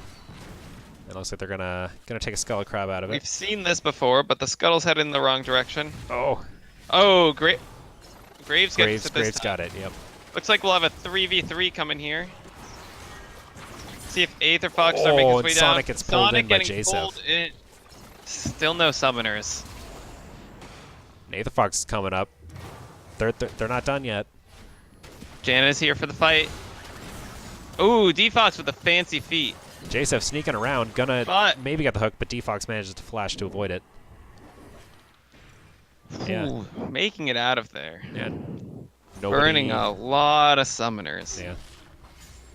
It looks like they're gonna take a Scuttle Crab out of it. We've seen this before, but the Scuttle's headed in the wrong direction. Oh. Oh, great. Graves gets it this Graves time. got it. Yep. Looks like we'll have a 3v3 coming here. See if Aetherfox start making his way and down. Sonic gets pulled in by getting Jacef. pulled in. Still no summoners. Aetherfox is coming up. They're not done yet. Janna's here for the fight. Ooh, Defox with a fancy feat. Jacef sneaking around, gonna maybe get the hook, but Defox manages to flash to avoid it. Yeah. Ooh, making it out of there. Yeah. Burning a lot of summoners. Yeah.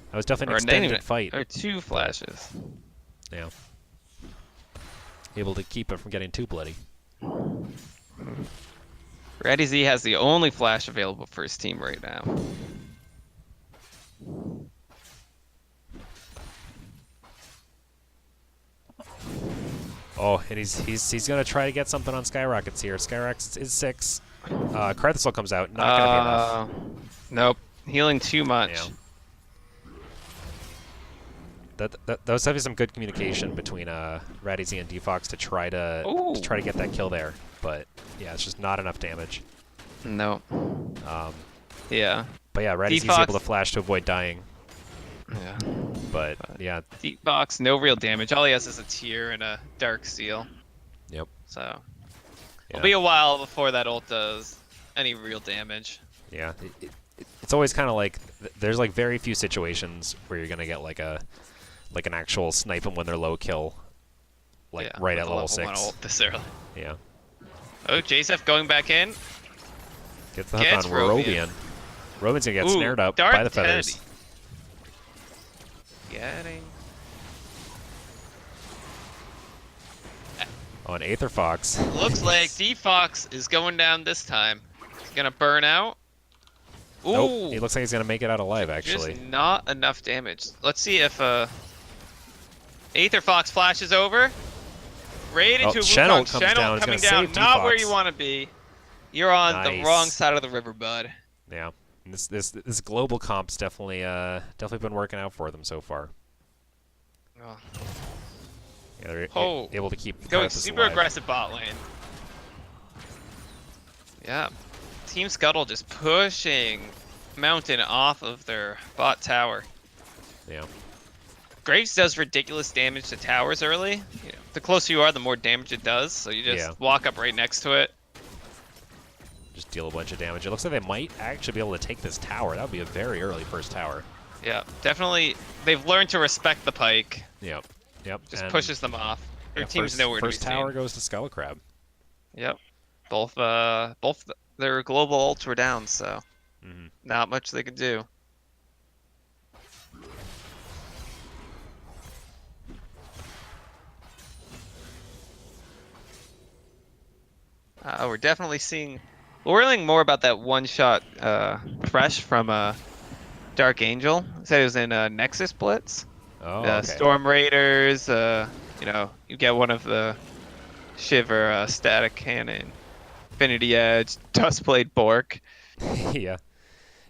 That was definitely an Or extended fight. Or 2 flashes. Yeah. Able to keep it from getting too bloody. Radizy has the only flash available for his team right now. Oh, and he's gonna try to get something on Skyrockets here. Skyrockets is 6. Karthusel comes out. Not gonna be enough. Nope. Healing too much. Yeah. That was definitely some good communication between Radizy and Defox to try to get that kill there, but yeah, it's just not enough damage. No. Yeah. But yeah, Radizy's able to flash to avoid dying. Yeah. But yeah. Defox, no real damage. All he has is a tear and a dark seal. Yep. So it'll be a while before that ult does any real damage. Yeah. It's always kind of like there's like very few situations where you're gonna get like an actual snipe them when they're low kill, like right at level 6. Ult this early. Yeah. Oh, Jacef going back in. Gets the hook on Rovian. Rovian's gonna get snared up by the feathers. Getting. Oh, and Aetherfox. Looks like Defox is going down this time. He's gonna burn out. Ooh. Nope. He looks like he's gonna make it out alive, actually. Just not enough damage. Let's see if Aetherfox flashes over. Right into a Shenel Wukong. comes down. Coming He's gonna down. save Not Defox. where you want to be. You're on the wrong side of the river, bud. Yeah. This global comp's definitely been working out for them so far. Oh. Yeah, they're able to keep going Karthus super alive. aggressive bot lane. Yeah. Team Scuttle just pushing Mountain off of their bot tower. Yeah. Graves does ridiculous damage to towers early. You know, the closer you are, the more damage it does. So you just walk up right next to it. Just deal a bunch of damage. It looks like they might actually be able to take this tower. That would be a very early first tower. Yeah, definitely. They've learned to respect the pike. Yep. Just pushes them off. Their team's nowhere to be seen. First tower goes to Scuttle Crab. Yep. Both their global ults were down, so not much they could do. We're definitely seeing learning more about that one-shot fresh from Dark Angel. It said it was in Nexus Blitz. Oh, okay. Storm Raiders. You get one of the Shiver static cannon, Infinity Edge, Dustblade Bork. Yeah.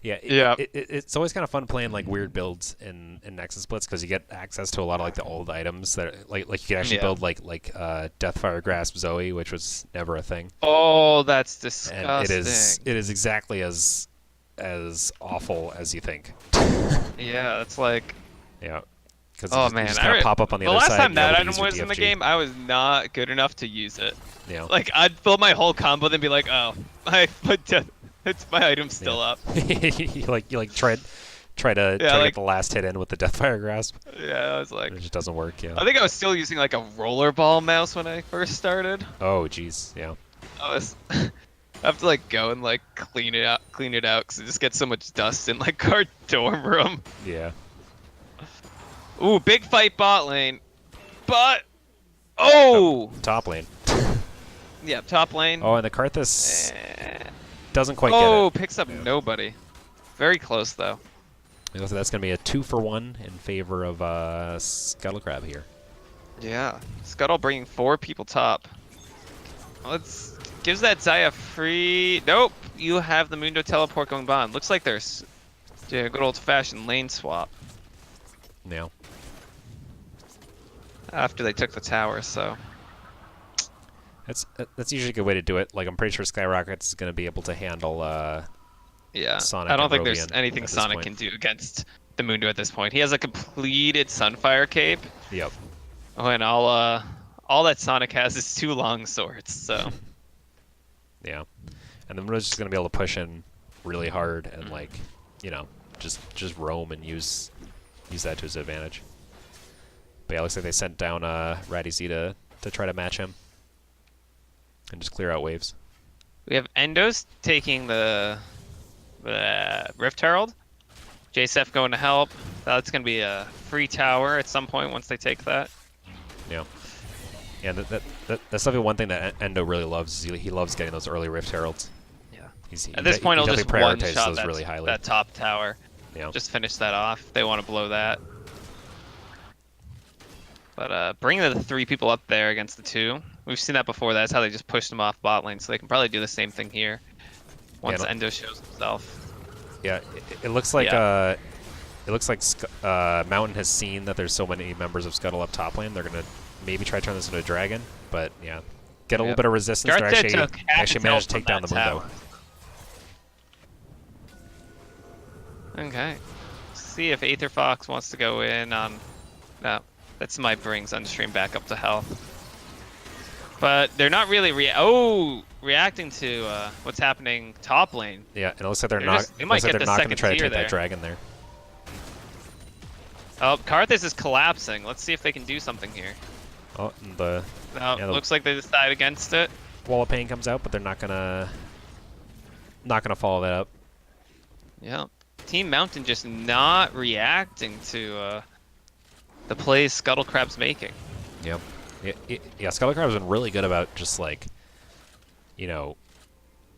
Yeah. It's always kind of fun playing like weird builds in Nexus Blitz because you get access to a lot of like the old items that like you can actually build like Deathfire Grasp Zoe, which was never a thing. Oh, that's disgusting. And it is exactly as awful as you think. Yeah, it's like. Yeah. Because Oh you man, just kind of pop up on the other last side. time and you're that able item to use your was in the DFG. game, I was not good enough to use it. Yeah. Like I'd build my whole combo, then be like, oh, it's my item's still up. you try to get the last hit in with the Deathfire Grasp. Yeah, I was like, It just doesn't work. Yeah. I think I was still using like a rollerball mouse when I first started. Oh jeez. Yeah. I have to like go and like clean it out because it just gets so much dust in like our dorm room. Yeah. Ooh, big fight bot lane, but oh, Top lane. yeah, top lane. Oh, and the Karthus Eh. doesn't quite get Oh, it. picks up nobody. Very close though. So that's going to be a 2-for-1 in favor of Scuttle Crab here. Yeah, Scuttle bringing 4 people top. Gives that Zaya free. Nope, you have the Mundo teleport going bond. Looks like there's a good old-fashioned lane swap Yeah. after they took the tower. So That's usually a good way to do it. Like I'm pretty sure Skyrockets is going to be able to handle yeah, Sonic I don't and think there's Rovian anything at this Sonic point. can do against the Mundo at this point. He has a completed Sunfire cape. Yep. Oh, and all that Sonic has is 2 long swords. So Yeah. And then we're just going to be able to push in really hard and like, just roam and use that to his advantage. But yeah, it looks like they sent down Ratty Z to try to match him and just clear out waves. we have Endos taking the Rift Herald. JSF going to help. That's going to be a free tower at some point once they take that. Yeah. Yeah, that's definitely one thing that Endo really loves. Is he loves getting those early Rift Heralds. Yeah. He At this point, he he'll just definitely one prioritizes shot those really highly. that top tower. Yeah. Just finish that off if they want to blow that. But bring the 3 people up there against the 2. We've seen that before. That's how they just pushed them off bot lane. So they can probably do the same thing here once Endo shows himself. Yeah, it looks like Yeah. Mountain has seen that there's so many members of Scuttle up top lane. They're gonna maybe try to turn this into a dragon, but yeah, get a little bit of resistance to actually manage to take down the Mundo. Okay. See if Aether Fox wants to go in on. No, that's my brings Unstream back up to health. But they're not really reacting to what's happening top lane. Yeah, and it looks like they're They not. might Looks like get they're the not going to second try to tier take that there. dragon there. Oh, Karthus is collapsing. Let's see if they can do something here. Oh, and the No, looks like they decide against it. Wall of Pain comes out, but they're not gonna follow that up. Yeah. Team Mountain just not reacting to the plays Scuttle Crab's making. Yep. Yeah, Scuttle Crab's been really good about just like,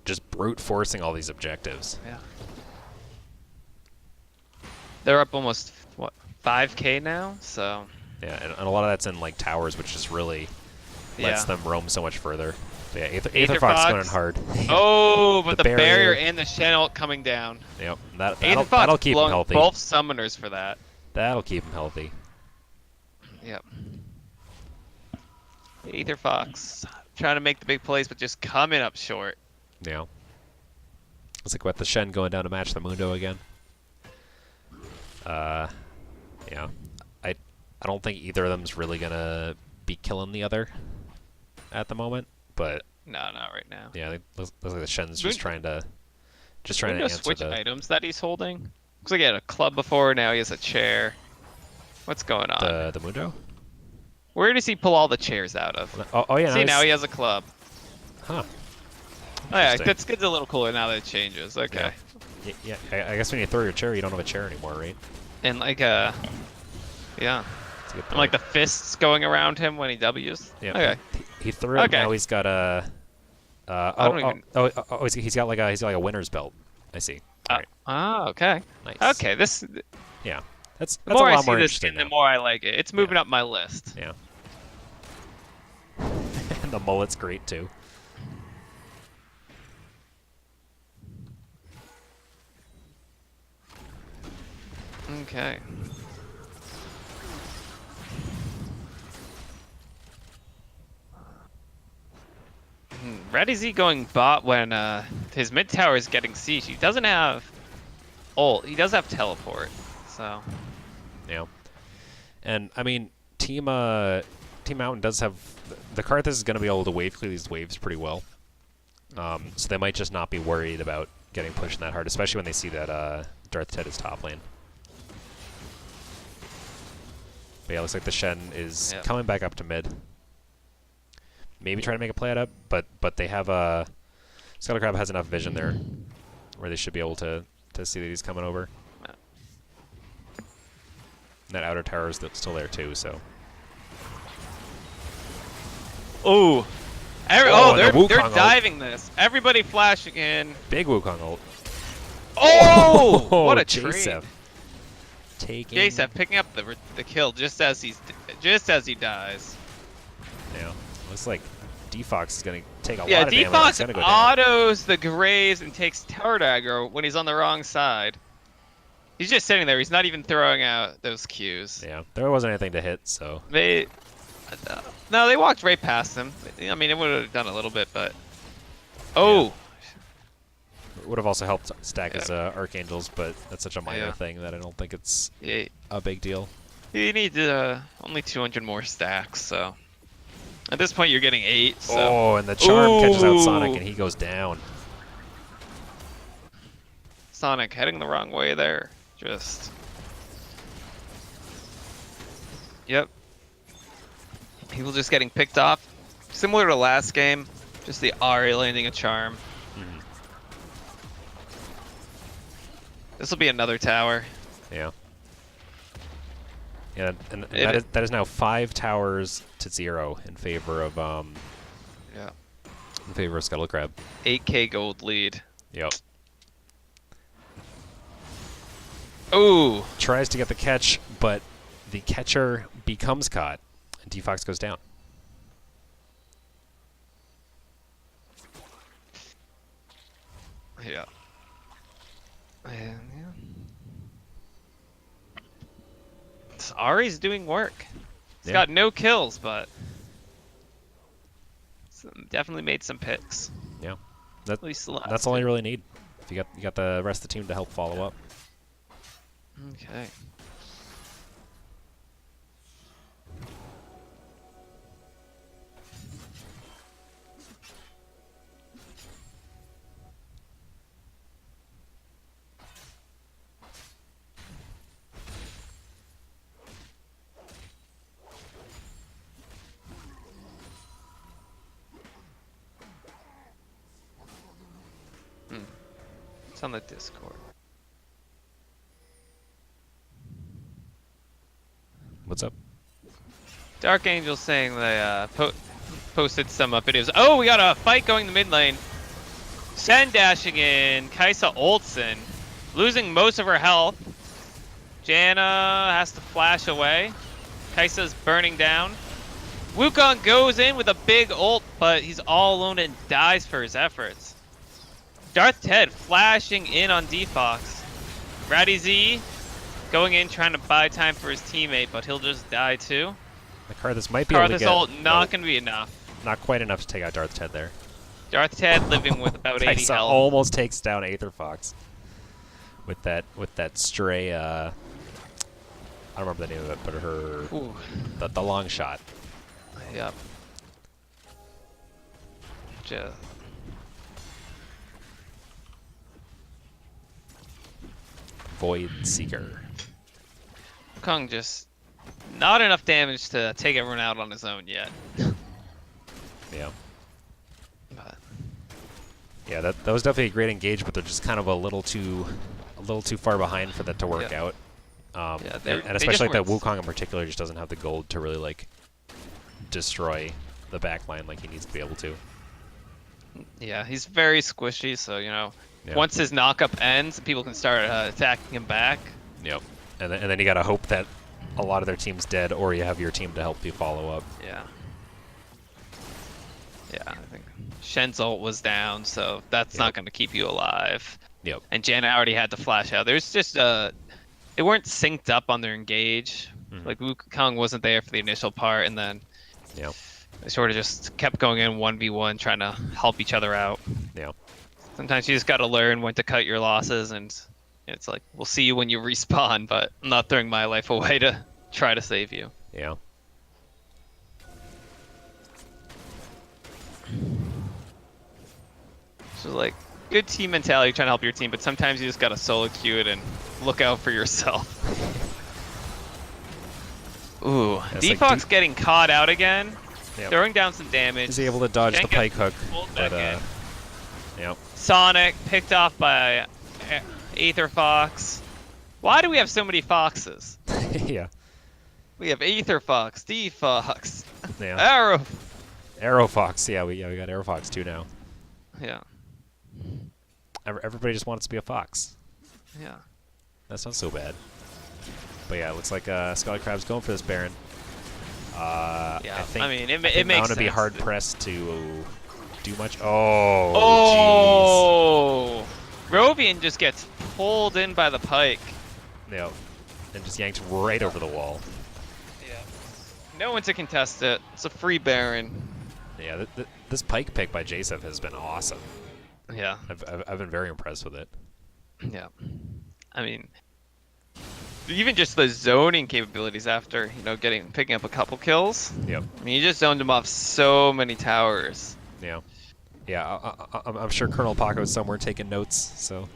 just brute forcing all these objectives. Yeah. They're up almost, 5k now? So. Yeah, and a lot of that's in like towers, which just really lets them roam so much further. But yeah, Aether Fox going in hard. Oh, but the barrier and the Shen coming down. Yep, Aether Fox that'll keep him blowing healthy. Both summoners for that. That'll keep him healthy. Yep. Aether Fox trying to make the big plays, but just coming up short. Yeah. Looks like with the Shen going down to match the Mundo again. Yeah. I don't think either of them's really gonna be killing the other at the moment, but No, not right now. yeah, it looks like the Shen's just trying to Mundo answer switch the items that he's holding. Looks like he had a club before, now he has a chair. What's going on? the Mundo. Where does he pull all the chairs out of? Oh yeah. See, now he has a club. Huh. Oh yeah, Interesting. that's good. A little cooler now that it changes. Okay. Yeah. I guess when you throw your chair, you don't have a chair anymore, right? And like yeah. That's a good And like the point. fists going around him when he W's. Yeah. Okay. He threw it. Okay. Now he's got a. He's got like a winner's belt. I see. All right. Oh, okay. Nice. Okay, this. Yeah. That's The a more I lot see more this interesting skin, the now. more I like it. It's moving up my list. Yeah. And the mullet's great too. Okay. Ready Z going bot when his mid tower is getting siege. He doesn't have ult. He does have teleport. So. Yeah. And I mean, Team Mountain does have the Karthus is going to be able to wave clear these waves pretty well. So they might just not be worried about getting pushed that hard, especially when they see that Darth Ted is top lane. But yeah, looks like the Shen is coming back up to mid. Maybe try to make a play up, but they have Scuttle Crab has enough vision there where they should be able to see that he's coming over. Yeah. And that outer tower is still there too, so. Ooh. And They're diving this. Everybody flashing in. Big Wukong ult. Oh! What a trade. Jasef. Taking. Jasef picking up the kill just as he dies. Yeah. Looks like D-Fox is going to take a lot Yeah, of damage. D-Fox It's gonna go down. autos the Graves and takes Tower Dagger when he's on the wrong side. He's just sitting there. He's not even throwing out those Qs. Yeah, there wasn't anything to hit, so. No, they walked right past him. I mean, it would have done a little bit, but. Oh! It would have also helped stack his Archangels, but that's such a minor thing that I don't think it's a big deal. You need only 200 more stacks, so. At this point, you're getting 8. So. Oh, and the charm catches out Sonic, and he goes down. Sonic heading the wrong way there. Just. Yep. People just getting picked off. Similar to last game, just the Ari landing a charm. Mm-hmm. This will be another tower. Yeah. Yeah, and that is now 5 towers to 0 in favor of Scuttle Crab. 8k gold lead. Yep. Ooh. Tries to get the catch, but the catcher becomes caught, and D-Fox goes down. Yeah. Ari's doing work. He's got no kills, but definitely made some picks. Yeah. At least the last That's all you really need. If you got the rest of the team to help follow up. Okay. It's on the Discord. What's up? Dark Angel saying they posted some videos. Oh, we got a fight going the mid lane. Shen dashing in. Kaisa Olsen losing most of her health. Janna has to flash away. Kaisa's burning down. Wukong goes in with a big ult, but he's all alone and dies for his efforts. Darth Ted flashing in on D-Fox. Ratty Z going in trying to buy time for his teammate, but he'll just die too. The Karthus might be able to Karthus get... ult not going to be enough. Not quite enough to take out Darth Ted there. Darth Ted living with about 80 Kaisa health. almost takes down Aether Fox with that stray. I don't remember the name of it, but the long shot. Yep. Just. Void Seeker. Kong just not enough damage to take everyone out on his own yet. Yeah. But. Yeah, that was definitely a great engage, but they're just kind of a little too far behind for that to work out. And especially like that Wukong in particular just doesn't have the gold to really like destroy the back line like he needs to be able to. Yeah, he's very squishy, so Yeah. once his knockup ends, people can start attacking him back. Yep. And then you gotta hope that a lot of their team's dead, or you have your team to help you follow up. Yeah. Yeah, I think Shen's ult was down, so that's not going to keep you alive. Yep. And Janet already had to flash out. There's just they weren't synced up on their engage. Like Wukong wasn't there for the initial part, and then Yep. they sort of just kept going in 1v1, trying to help each other out. Yep. Sometimes you just got to learn when to cut your losses, and it's like, we'll see you when you respawn, but I'm not throwing my life away to try to save you. Yeah. So like, good team mentality, trying to help your team, but sometimes you just gotta solo queue it and look out for yourself. Ooh, Yeah, Defox getting caught out again, Yep. throwing down some damage. Is he able to dodge Shen the gets pike hook? pulled But back in. yep. Sonic picked off by Aether Fox. Why do we have so many foxes? Yeah. We have Aether Fox, D-Fox, Yeah. Arrow. Arrow Fox. Yeah, we got Arrow Fox too now. Yeah, Everybody just wants to be a fox. yeah. That's not so bad. But yeah, it looks like Scuttle Crab's going for this Baron. Yeah, I think, I mean, it I think makes Mount would be sense. hard pressed to do much. Oh, Oh, Rovian just gets pulled in by the pike. jeez. Yep. And just yanked right over the wall. Yeah. No one to contest it. It's a free Baron. Yeah, this pike pick by Jacef has been awesome. Yeah. I've been very impressed with it. Yeah. I mean, even just the zoning capabilities after, picking up a couple kills. Yep. I mean, you just zoned him off so many towers. Yeah. Yeah, I'm sure Colonel Paco's somewhere taking notes, so.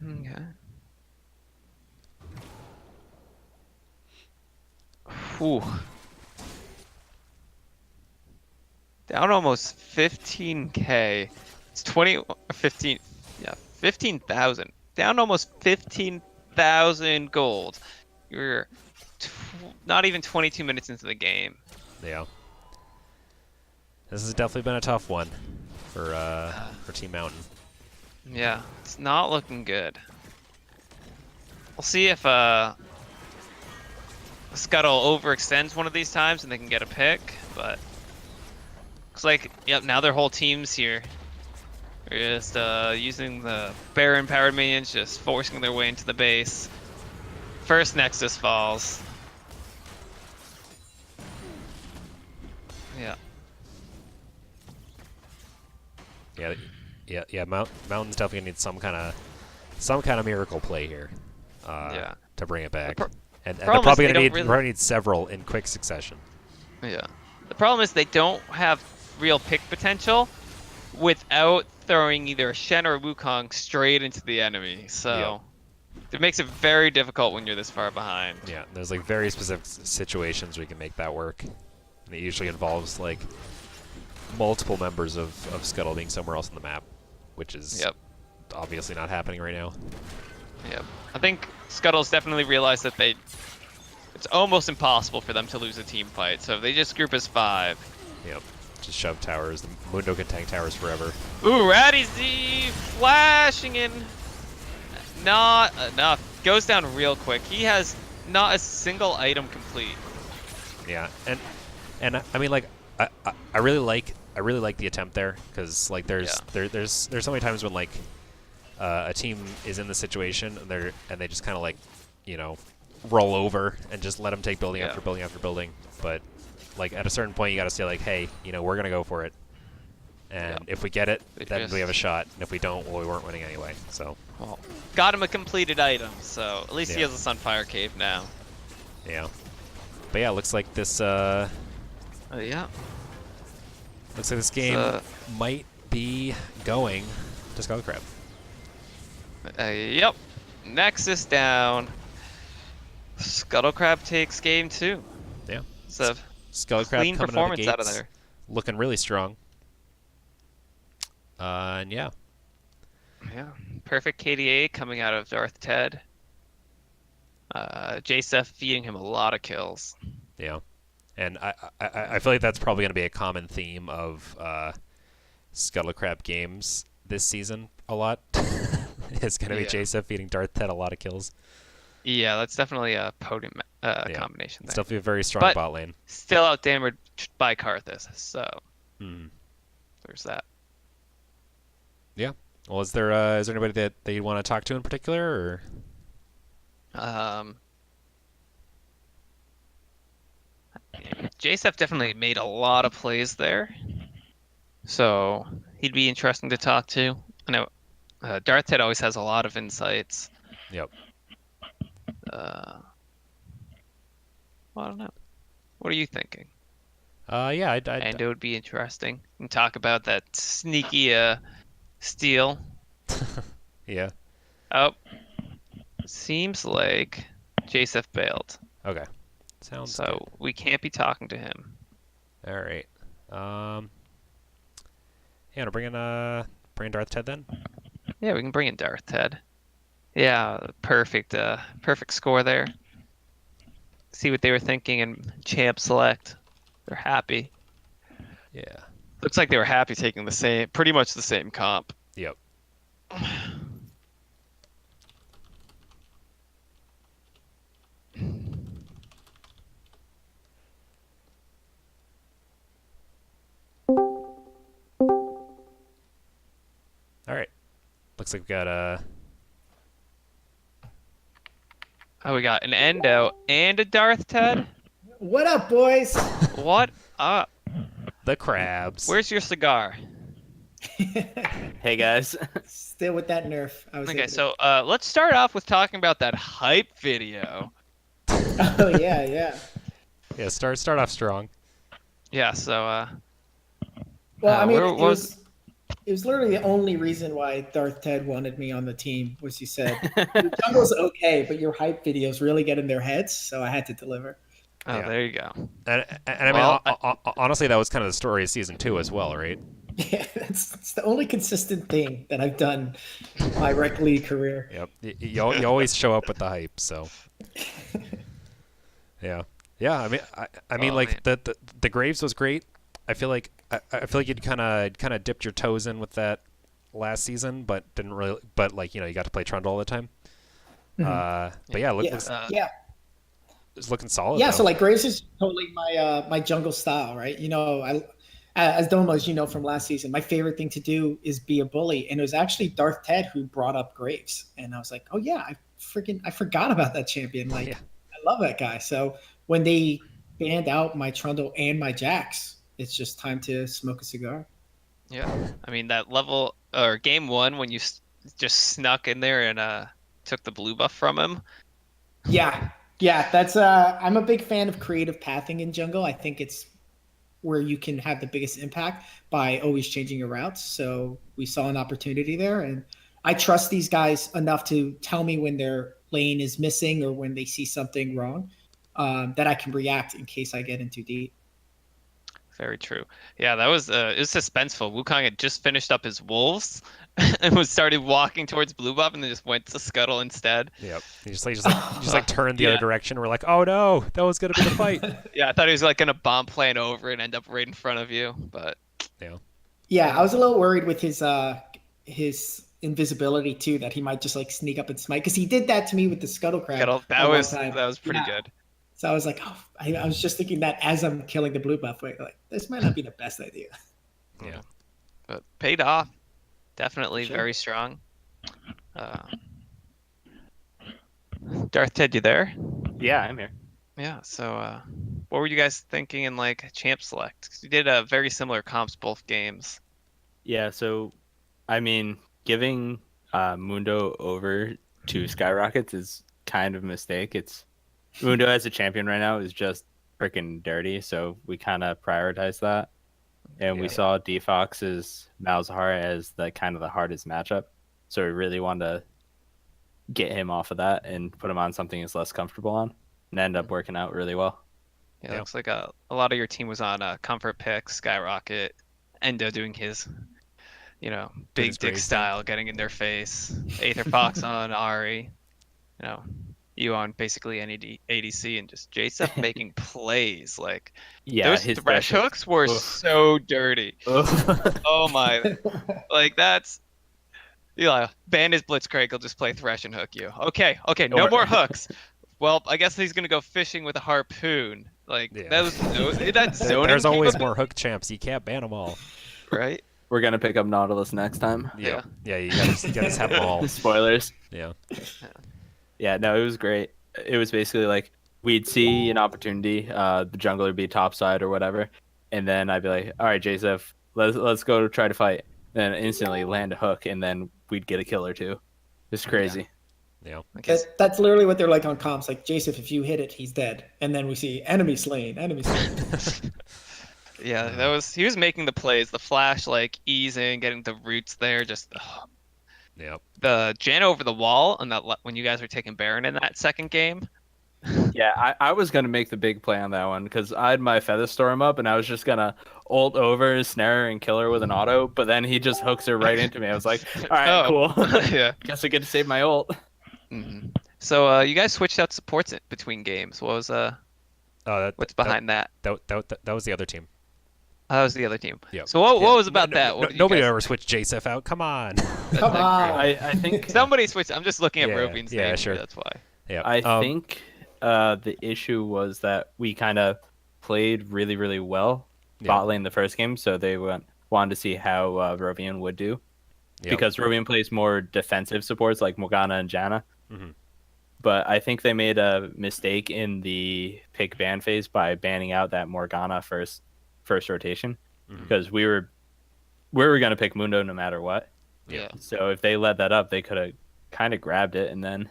Okay. Whew. Down almost 15k. It's 15, yeah, 15,000. Down almost 15,000 gold. You're not even 22 minutes into the game. Yeah. This has definitely been a tough one for Team Mountain. Yeah, it's not looking good. We'll see if Scuttle overextends one of these times and they can get a pick, but looks like, yep, now their whole team's here. They're just using the Baron powered minions, just forcing their way into the base. First Nexus falls. Yeah. Yeah. Mountain's definitely gonna need some kind of miracle play here. Yeah. To bring it back. And they're problem is probably they gonna don't really- probably need several in quick succession. Yeah. The problem is they don't have real pick potential without throwing either a Shen or a Wukong straight into the enemy. So it makes it very difficult when you're this far behind. Yeah, there's like very specific situations where you can make that work. And it usually involves like multiple members of Scuttle being somewhere else on the map, which is obviously not happening right now. Yep. I think Scuttle's definitely realized that it's almost impossible for them to lose a team fight. So if they just group as 5. Yep. Just shove towers. The Mundo can tank towers forever. Ooh, Ratty Z flashing in. Not enough. Goes down real quick. He has not a single item complete. Yeah, and I mean like I really like the attempt there, because like there's so many times when like a team is in the situation and they just kind of like roll over and just let them take building after building after building, but like at a certain point you got to say like, hey, we're gonna go for it, and if we get it, then we have a shot, and if we don't, well, we weren't winning anyway. So well, got him a completed item, so at least he has a Sunfire Cave now. Yeah, but yeah, it looks like this yeah. looks like this game might be going to Scuttle Crab. Yep. Nexus down. Scuttle Crab takes game 2. Yeah. So Scuttle Crab clean coming performance out of gates, there. looking really strong. And yeah. Yeah. Perfect KDA coming out of Darth Ted. Jacef feeding him a lot of kills. Yeah. And I feel like that's probably going to be a common theme of Scuttlecrab games this season a lot. It's going to be Yeah. Jacef beating Darth Ted a lot of kills. Yeah, that's definitely a potent Yeah. combination It's there. definitely a very strong But- bot lane. Still outdamaged by Karthus, so Hmm. there's that. Yeah. Well, is there anybody that you want to talk to in particular, or? JSF definitely made a lot of plays there, so he'd be interesting to talk to. I know Darth Ted always has a lot of insights. Yep. Well, I don't know. What are you thinking? Yeah, And it would be interesting and talk about that sneaky steal. yeah. Oh, seems like JSF bailed, Okay. Sounds so good. we can't be talking to him. All right. Yeah, bring in Darth Ted then. Yeah, we can bring in Darth Ted. Yeah, perfect score there. See what they were thinking in champ select. They're happy. Yeah. Looks like they were happy taking pretty much the same comp. Yep. All right. Looks like we got Oh, we got an Endo and a Darth Ted. What up, boys? What up? the crabs. Where's your cigar? Hey guys. Still with that nerf. I was Okay, able to- so let's start off with talking about that hype video. Oh yeah, yeah. Yeah, start off strong. Yeah, so Well, I mean, where it was- was literally the only reason why Darth Ted wanted me on the team was he said your jungle's okay, but your hype videos really get in their heads, so I had to deliver. oh, Yeah. there you go. And I mean, Well, honestly, that was kind of the story of season 2 as well, right? Yeah, it's the only consistent thing that I've done my rec league career. Yep. You always show up with the hype, so. Yeah. Yeah. I mean, Oh, like the Graves was great. I feel like you'd kind of dipped your toes in with that last season, but didn't really. But like you got to play Trundle all the time. But yeah, Yeah, yeah, it's looking solid. yeah. though. So like Graves is totally my my jungle style, right? As Domo, as you know from last season, my favorite thing to do is be a bully, and it was actually Darth Ted who brought up Graves, and I was like, oh yeah, I forgot about that champion. Like, Yeah. I love that guy. So when they banned out my Trundle and my Jax, it's just time to smoke a cigar. Yeah, I mean that level or game 1 when you just snuck in there and took the blue buff from him. Yeah, yeah. That's I'm a big fan of creative pathing in jungle. I think it's where you can have the biggest impact by always changing your routes. So we saw an opportunity there, and I trust these guys enough to tell me when their lane is missing or when they see something wrong, that I can react in case I get in too deep. Very true. Yeah, that was it was suspenseful. Wukong had just finished up his wolves and was started walking towards blue buff and then just went to Scuttle instead. Yep. You just turned the Yeah. other direction. We're like, oh no, that was gonna be the fight. Yeah, I thought he was like gonna bomb plan over and end up right in front of you, but Yeah, I was a little worried with his invisibility too, that he might just like sneak up and smite, because he did that to me with the Scuttle Crab. Scuttle, that at one was time. pretty Yeah. good. So I was like, oh, I was just thinking that as I'm killing the blue buff, like this might not be the best idea. yeah. But paid off. Definitely Sure. very strong. Darth Ted, you there? Yeah, I'm here. Yeah, so what were you guys thinking in like champ select? 'Cause you did a very similar comps both games. Yeah, so I mean, giving Mundo over to Skyrockets is kind of a mistake. It's Mundo as a champion right now is just freaking dirty, so we kind of prioritize that. And we Yeah. saw Defox's Malzahar as the kind of the hardest matchup, so we really wanted to get him off of that and put him on something he's less comfortable on, and end up working out really well. Yeah, Yeah. looks like a lot of your team was on comfort pick, Skyrocket, Endo doing his, big his dick Graves style, getting in their face. Aether Fox on Ari, you on basically any ADC, and just Jacep making plays. Like Yeah, those his thresh thresh- hooks were Oof. so dirty. Oof. Oh my, like that's. Yeah, ban his Blitzcrank. He'll just play thresh and hook you. Okay, no Or- more hooks. Well, I guess he's gonna go fishing with a harpoon. Like Yeah. that zoning. There's always capability, more hook champs. You can't ban them all. right? We're gonna pick up Nautilus next time. Yeah. Yeah. You gotta have them all. Spoilers. Yeah. Yeah, no, it was great. It was basically like we'd see an opportunity, the jungler would be topside or whatever, and then I'd be like, all right, Joseph, let's go try to fight. Then instantly land a hook, and then we'd get a kill or two. It's crazy. Yeah. That's literally what they're like on comms. Like, Joseph, if you hit it, he's dead. And then we see enemy slain, enemy slain. Yeah, he was making the plays, the flash like easing, getting the roots there, just Yep. the Jan over the wall, and that when you guys were taking Baron in that second game. Yeah, I was gonna make the big play on that one because I had my Feather Storm up, and I was just gonna ult over, snare her, and kill her with an auto. But then he just hooks her right into me. I was like, all right, cool. Yeah. Guess I get to save my ult. Hmm. So you guys switched out supports between games. What was what's behind that? That was the other team. That was the other team. Yep. So what was about that? What did you Nobody guys- ever switched Jacef out. Come on. Come on. I think Somebody switched. I'm just looking at Yeah, Robian's yeah, name. sure. Here, that's why. Yeah. I think the issue was that we kind of played really, really well bot lane the first game, so they wanted to see how Rovian would do. Yep. Because Rovian plays more defensive supports like Morgana and Janna. Mhm. But I think they made a mistake in the pick ban phase by banning out that Morgana first rotation, because we were going to pick Mundo no matter what. Yeah. So if they let that up, they could have kind of grabbed it, and then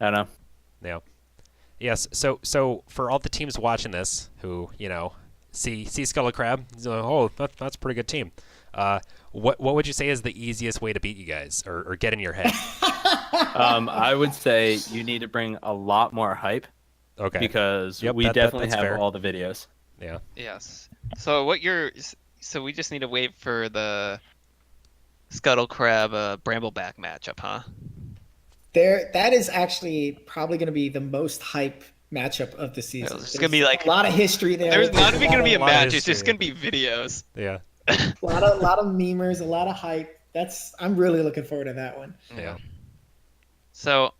I don't know. Yeah. Yes. So for all the teams watching this who see Scuttle Crab, oh, that's a pretty good team. What would you say is the easiest way to beat you guys or get in your head? I would say you need to bring a lot more hype. Okay. Because Yep, we that's definitely have fair. all the videos. Yeah. Yes. So we just need to wait for the Scuttle Crab Brambleback matchup, huh? That is actually probably going to be the most hype matchup of the season. It's gonna be like a lot of history there. There's not even gonna be a lot of match. It's history. just gonna be videos. Yeah. a lot of memers, a lot of hype. I'm really looking forward to that one. Yeah. So,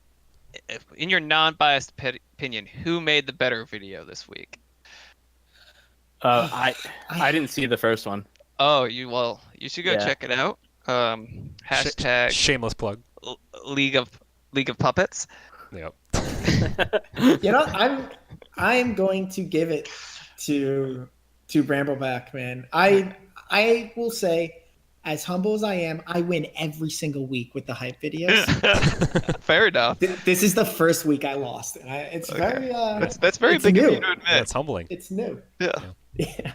in your non-biased opinion, who made the better video this week? I didn't see the first one. Oh, you should go Yeah. check it out. Hashtag Shameless plug. League of Puppets. Yep. I'm going to give it to Brambleback, man. I will say, as humble as I am, I win every single week with the hype videos. Fair enough. This is the first week I lost. It's very That's very it's big of new. you to admit. That's humbling. It's new. Yeah. Yeah.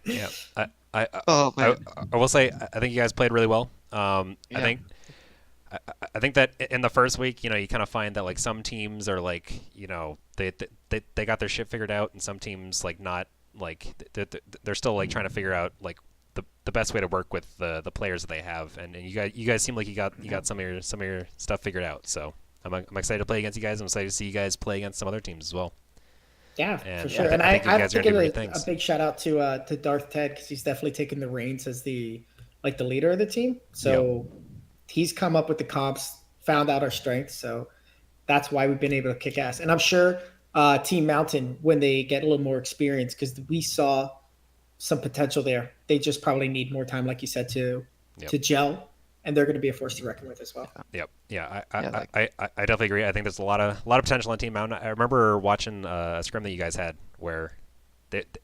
Yeah. Oh man. I will say I think you guys played really well. Yeah. I think that in the first week, you kind of find that like some teams are like, they got their shit figured out, and some teams like not like they're still like trying to figure out like the best way to work with the players that they have, and you guys seem like you got some of your stuff figured out. So I'm excited to play against you guys. I'm excited to see you guys play against some other teams as well. Yeah, And for sure. I And think you I have guys to are gonna give do a great things. big shout out to Darth Ted, because he's definitely taken the reins as the leader of the team. So he's come up with the comps, found out our strengths. So that's why we've been able to kick ass. And I'm sure Team Mountain, when they get a little more experience, because we saw some potential there, they just probably need more time, like you said, to gel. And they're going to be a force to reckon with as well. Yep. Yeah. I definitely agree. I think there's a lot of potential on Team Mountain. I remember watching a scrim that you guys had where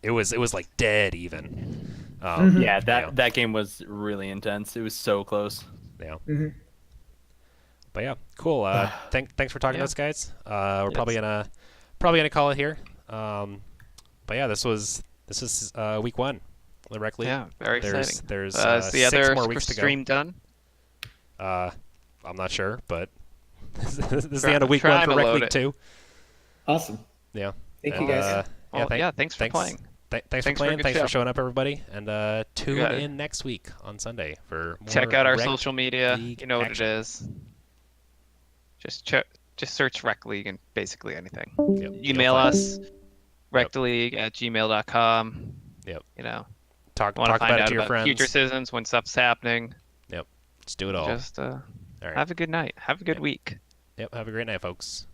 it was like dead even. Yeah, that game was really intense. It was so close. Yeah. Mm-hmm. But yeah, cool. Thanks for talking to us, guys. We're probably gonna call it here. But yeah, this is week 1. The Rekt League. Yeah, very exciting. There's is the 6 other more weeks to go. stream done? I'm not sure, but this is the end of week 1 Trying for to Rekt load League it. 2. Awesome. Yeah. Thank you, guys. Thanks for playing. Thanks for Thanks for a playing. good Thanks for show. showing up, everybody. And tune got it. in next week on Sunday for more Check out our Rekt social media. League You know what action. it is. Just check. just search Rekt League and basically anything. Yep. Email You'll find us, rectleague@gmail.com. Yep. You know, Talk want to find about it out to your about friends. future seasons when stuff's happening. Yep. Just do it all. Just All right. have a good night. Have a good Yep. week. Yep. Have a great night, folks.